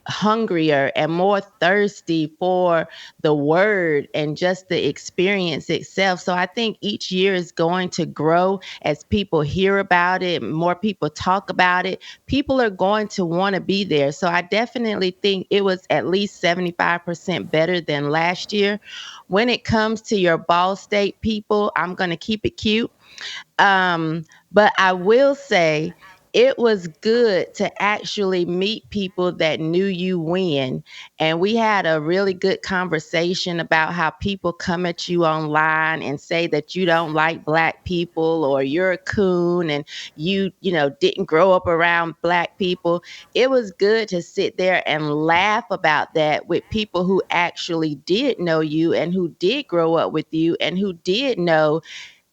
Speaker 13: hungrier and more thirsty for the word and just the experience itself. So I think each year is going to grow as people hear about it, more people talk about it. People are going to want to be there. So I definitely think it was at least 75% better than last year. When it comes to your Ball State people, I'm going to keep it cute. But I will say, it was good to actually meet people that knew you when. And we had a really good conversation about how people come at you online and say that you don't like Black people or you're a coon and you didn't grow up around Black people. It was good to sit there and laugh about that with people who actually did know you and who did grow up with you and who did know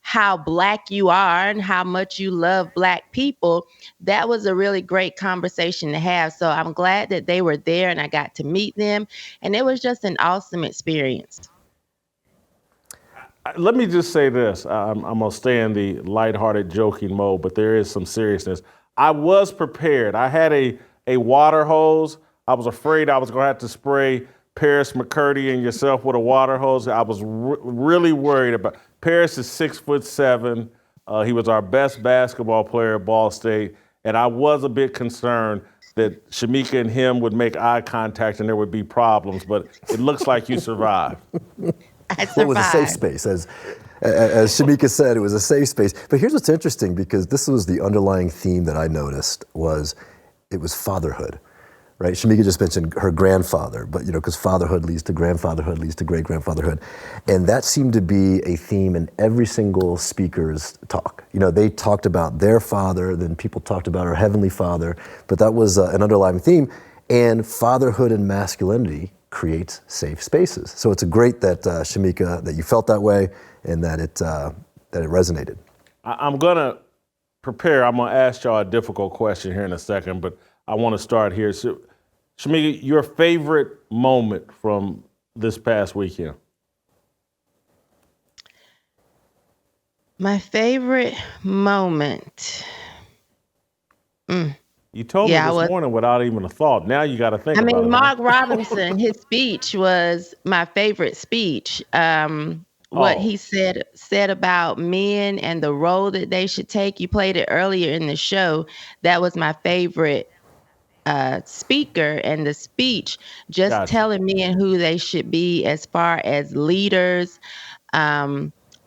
Speaker 13: how Black you are and how much you love Black people. That was a really great conversation to have. So I'm glad that they were there and I got to meet them. And it was just an awesome experience.
Speaker 1: Let me just say this. I'm going to stay in the lighthearted joking mode, but there is some seriousness. I was prepared. I had a water hose. I was afraid I was going to have to spray Paris McCurdy and yourself with a water hose. I was really worried about. Paris is 6'7". He was our best basketball player at Ball State, and I was a bit concerned that Shemica and him would make eye contact and there would be problems. But it looks like you survived.
Speaker 13: I survived.
Speaker 2: Well, it was a safe space, as Shemica said. It was a safe space. But here's what's interesting, because this was the underlying theme that I noticed it was fatherhood. Right, Shemica just mentioned her grandfather, but because fatherhood leads to grandfatherhood, leads to great-grandfatherhood. And that seemed to be a theme in every single speaker's talk. They talked about their father, then people talked about our Heavenly Father, but that was an underlying theme. And fatherhood and masculinity creates safe spaces. So it's great that, Shemica, that you felt that way and that it resonated.
Speaker 1: I'm gonna prepare, I'm going to ask y'all a difficult question here in a second, but I want to start here. So, Shemica, your favorite moment from this past weekend?
Speaker 13: My favorite moment.
Speaker 1: You told me
Speaker 13: Yeah,
Speaker 1: this morning without even a thought. Now you got to think
Speaker 13: I
Speaker 1: about
Speaker 13: mean,
Speaker 1: it.
Speaker 13: Mark Robinson, his speech was my favorite speech. What he said about men and the role that they should take. You played it earlier in the show. That was my favorite speaker, and the speech just telling men who they should be as far as leaders.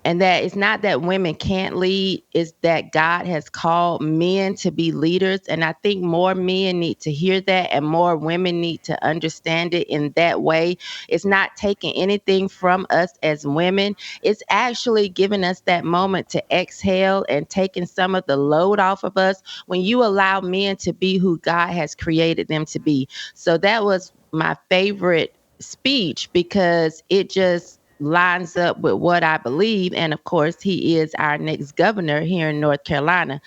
Speaker 13: And that it's not that women can't lead, it's that God has called men to be leaders. And I think more men need to hear that, and more women need to understand it in that way. It's not taking anything from us as women. It's actually giving us that moment to exhale and taking some of the load off of us when you allow men to be who God has created them to be. So that was my favorite speech because it just lines up with what I believe. And of course, he is our next governor here in North Carolina.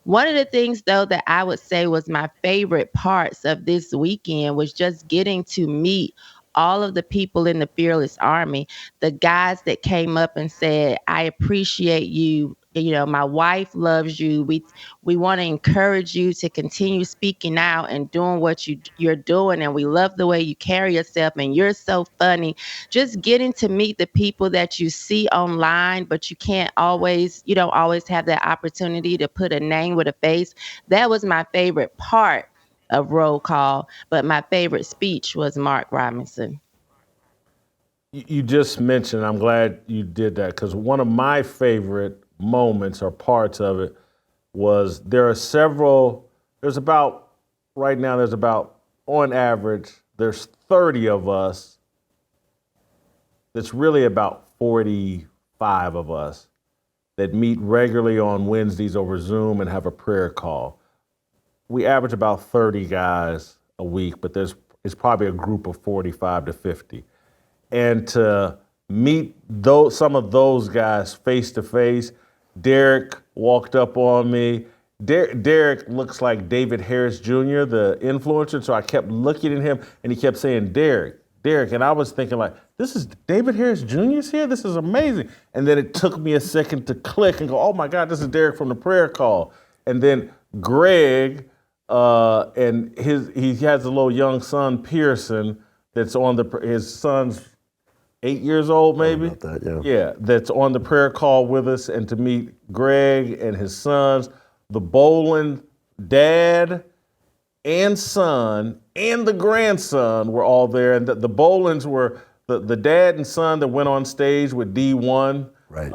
Speaker 13: One of the things, though, that I would say was my favorite parts of this weekend was just getting to meet all of the people in the Fearless Army, the guys that came up and said, I appreciate you. You know, my wife loves you. We want to encourage you to continue speaking out and doing what you're doing. And we love the way you carry yourself. And you're so funny. Just getting to meet the people that you see online, but you don't always have that opportunity to put a name with a face. That was my favorite part of roll call. But my favorite speech was Mark Robinson.
Speaker 1: You just mentioned, I'm glad you did that, because one of my favorite moments or parts of it was there's about, on average, there's 30 of us. That's really about 45 of us that meet regularly on Wednesdays over Zoom and have a prayer call. We average about 30 guys a week, but it's probably a group of 45 to 50. And to meet some of those guys face to face, Derek walked up on me. Derek looks like David Harris Jr., the influencer, so I kept looking at him, and he kept saying, Derek, and I was thinking like, this is David Harris Jr.'s here? This is amazing. And then it took me a second to click and go, oh my God, this is Derek from the prayer call. And then Greg, and he has a little young son, Pearson, that's on his son's 8 years old, maybe.
Speaker 2: About that,
Speaker 1: Yeah, that's on the prayer call with us, and to meet Greg and his sons, the Boland dad and son and the grandson were all there, and the Bolands were the dad and son that went on stage with D1.
Speaker 2: Right.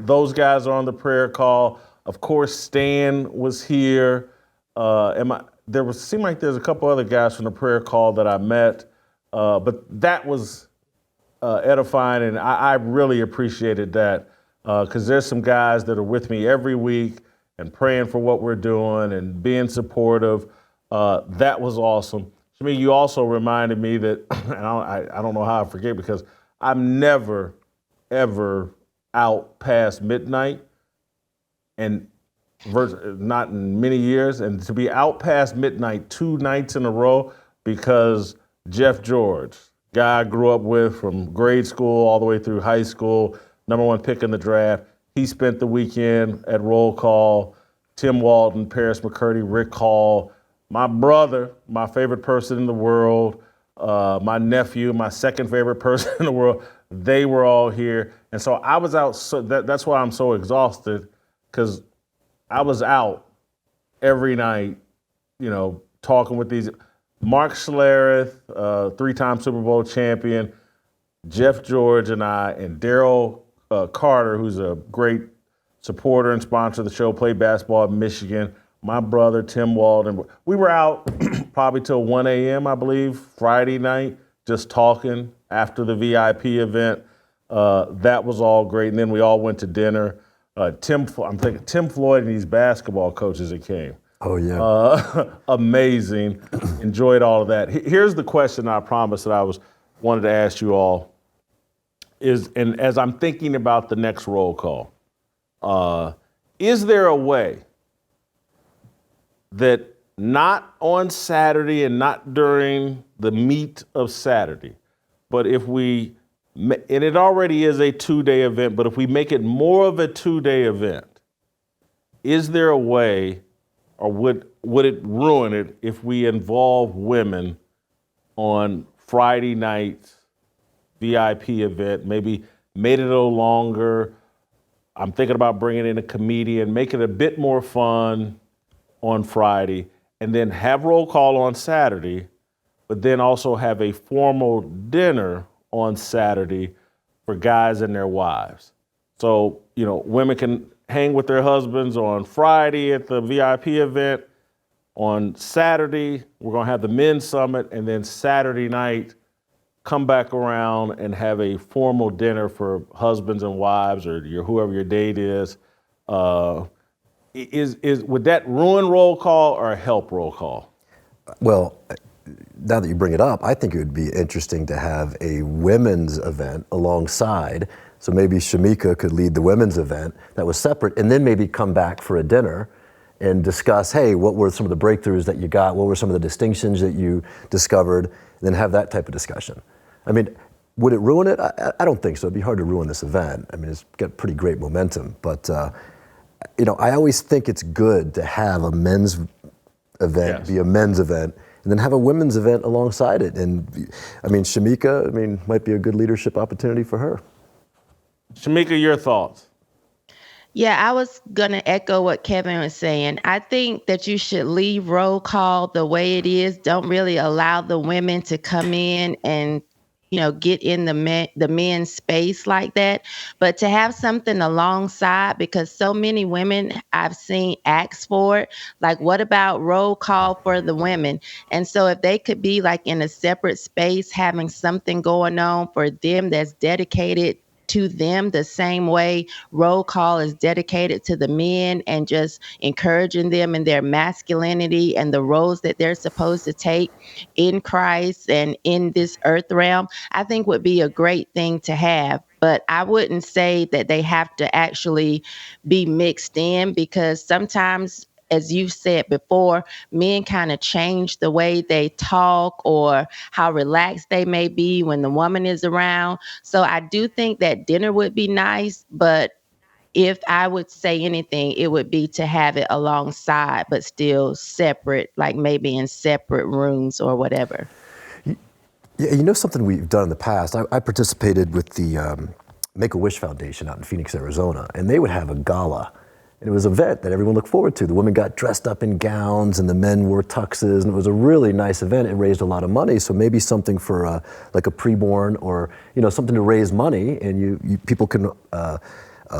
Speaker 1: Those guys are on the prayer call. Of course, Stan was here. Seemed like there's a couple other guys from the prayer call that I met, but that was edifying, and I really appreciated that because there's some guys that are with me every week and praying for what we're doing and being supportive. That was awesome. Shemica, you also reminded me that, and I don't know how I forget, because I'm never, ever out past midnight, and not in many years, and to be out past midnight 2 nights in a row because Jeff George, guy I grew up with from grade school all the way through high school, #1 pick in the draft. He spent the weekend at roll call. Tim Walton, Paris McCurdy, Rick Hall, my brother, my favorite person in the world, my nephew, my second favorite person in the world, they were all here. And so I was out, so that's why I'm so exhausted, because I was out every night, talking with these. Mark Schlereth, 3-time Super Bowl champion, Jeff George and I, and Daryl Carter, who's a great supporter and sponsor of the show, played basketball at Michigan. My brother, Tim Walden. We were out probably till 1 a.m., I believe, Friday night, just talking after the VIP event. That was all great. And then we all went to dinner. Tim Floyd and these basketball coaches that came.
Speaker 2: Oh, yeah.
Speaker 1: Amazing. Enjoyed all of that. Here's the question I promised that I wanted to ask you all and as I'm thinking about the next roll call, is there a way that not on Saturday and not during the meat of Saturday, but if we, and it already is a 2-day event, but if we make it more of a 2-day event, is there a way, or would it ruin it if we involve women on Friday night's VIP event, maybe made it a little longer? I'm thinking about bringing in a comedian, make it a bit more fun on Friday, and then have roll call on Saturday, but then also have a formal dinner on Saturday for guys and their wives. So, women can hang with their husbands on Friday at the VIP event. On Saturday, we're gonna have the men's summit, and then Saturday night, come back around and have a formal dinner for husbands and wives, or whoever your date is. Would that ruin roll call or help roll call?
Speaker 2: Well, now that you bring it up, I think it would be interesting to have a women's event alongside. So maybe Shemica could lead the women's event that was separate, and then maybe come back for a dinner and discuss, hey, what were some of the breakthroughs that you got? What were some of the distinctions that you discovered? And then have that type of discussion. I mean, would it ruin it? I don't think so. It'd be hard to ruin this event. I mean, it's got pretty great momentum. But, I always think it's good to have a men's event be a men's event, and then have a women's event alongside it. And, Shemica, might be a good leadership opportunity for her.
Speaker 1: Shemica, your thoughts?
Speaker 13: Yeah, I was going to echo what Kevin was saying. I think that you should leave roll call the way it is. Don't really allow the women to come in and, get in the men's space like that. But to have something alongside, because so many women I've seen ask for it, like, what about roll call for the women? And so if they could be like in a separate space, having something going on for them that's dedicated to them the same way roll call is dedicated to the men, and just encouraging them in their masculinity and the roles that they're supposed to take in Christ and in this earth realm, I think would be a great thing to have. But I wouldn't say that they have to actually be mixed in, because sometimes, as you've said before, men kind of change the way they talk or how relaxed they may be when the woman is around. So I do think that dinner would be nice, but if I would say anything, it would be to have it alongside, but still separate, like maybe in separate rooms or whatever.
Speaker 2: Yeah, something we've done in the past, I participated with the Make-A-Wish Foundation out in Phoenix, Arizona, and they would have a gala. And it was an event that everyone looked forward to. The women got dressed up in gowns and the men wore tuxes, and it was a really nice event. It raised a lot of money, so maybe something for like a preborn, or something to raise money, and you people can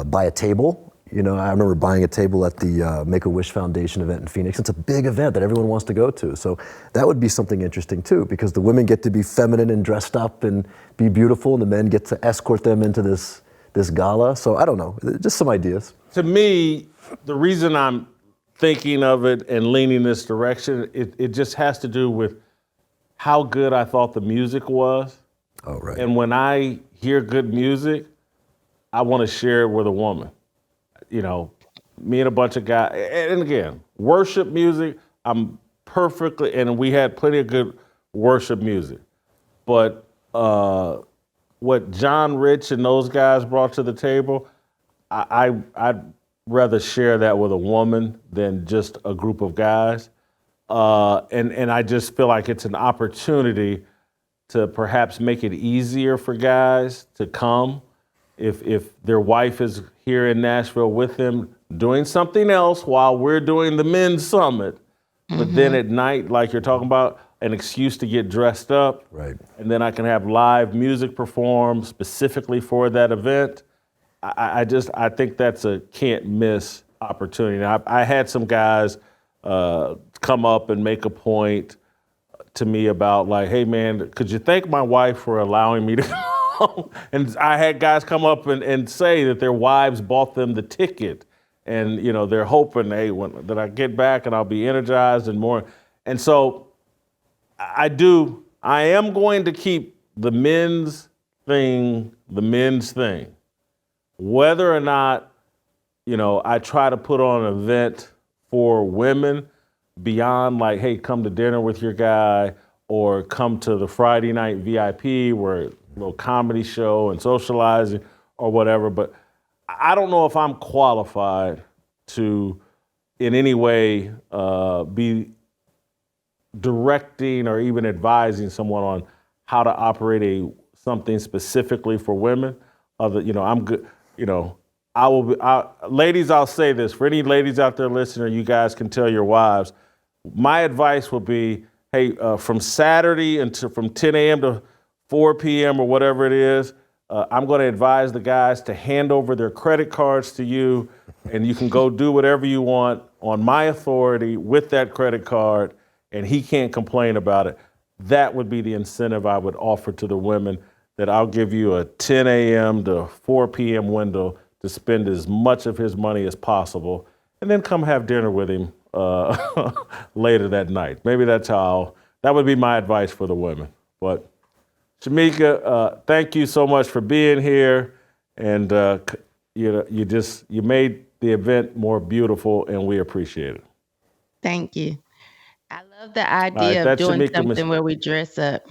Speaker 2: buy a table. I remember buying a table at the Make-A-Wish Foundation event in Phoenix. It's a big event that everyone wants to go to, so that would be something interesting too, because the women get to be feminine and dressed up and be beautiful, and the men get to escort them into this gala. So I don't know, just some ideas.
Speaker 1: To me, the reason I'm thinking of it and leaning this direction, it just has to do with how good I thought the music was.
Speaker 2: Oh, right.
Speaker 1: And when I hear good music, I want to share it with a woman. Me and a bunch of guys, and again, worship music, I'm perfectly, and we had plenty of good worship music. But what John Rich and those guys brought to the table, I'd rather share that with a woman than just a group of guys. And I just feel like it's an opportunity to perhaps make it easier for guys to come if their wife is here in Nashville with them doing something else while we're doing the men's summit. But then at night, like you're talking about, an excuse to get dressed up.
Speaker 2: Right.
Speaker 1: And then I can have live music performed specifically for that event. I think that's a can't miss opportunity. I had some guys come up and make a point to me about like, hey man, could you thank my wife for allowing me to go? And I had guys come up and say that their wives bought them the ticket, and they're hoping, hey, that I get back and I'll be energized and more. And so I am going to keep the men's thing, whether or not I try to put on an event for women beyond like, hey, come to dinner with your guy or come to the Friday night VIP where a little comedy show and socializing or whatever. But I don't know if I'm qualified to in any way be directing or even advising someone on how to operate something specifically for women. I'm good. Ladies, I'll say this for any ladies out there listening. You guys can tell your wives. My advice would be, hey, from Saturday until from 10 a.m. to 4 p.m. or whatever it is, I'm going to advise the guys to hand over their credit cards to you, and you can go do whatever you want on my authority with that credit card, and he can't complain about it. That would be the incentive I would offer to the women, that I'll give you a 10 a.m. to 4 p.m. window to spend as much of his money as possible, and then come have dinner with him later that night. Maybe that would be my advice for the women. But Shemica, thank you so much for being here, and you made the event more beautiful, and we appreciate it.
Speaker 13: Thank you. I love the idea of doing something where we dress up.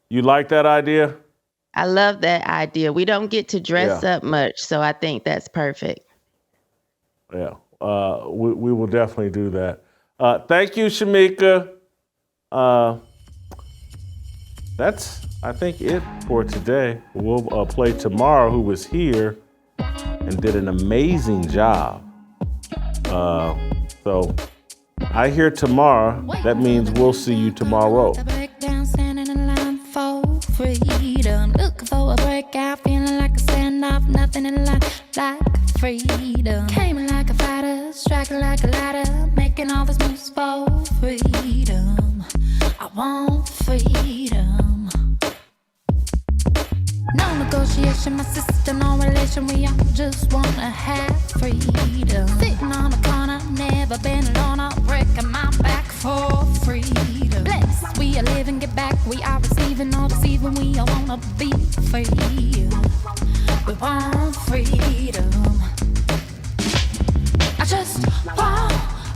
Speaker 1: You like that idea?
Speaker 13: I love that idea. We don't get to dress up much, so I think that's perfect.
Speaker 1: Yeah, we will definitely do that. Thank you, Shemica. That's, I think, it for today. We'll play Tamara, who was here and did an amazing job. So I hear tomorrow. That means we'll see you tomorrow.
Speaker 11: Freedom, looking for a breakout, feeling like a standoff, nothing in life like freedom. Came in like a fighter, striking like a ladder, making all these moves for freedom. I want freedom. No negotiation, my sister, no relation, we all just wanna have freedom. Sitting on a corner, never been alone, I'm breaking my back for freedom. Blessed, we are living, get back, we are receiving, all deceiving, we all wanna be free. We want freedom.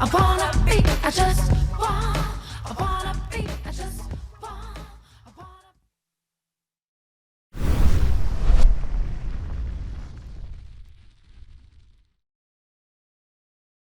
Speaker 11: I wanna be,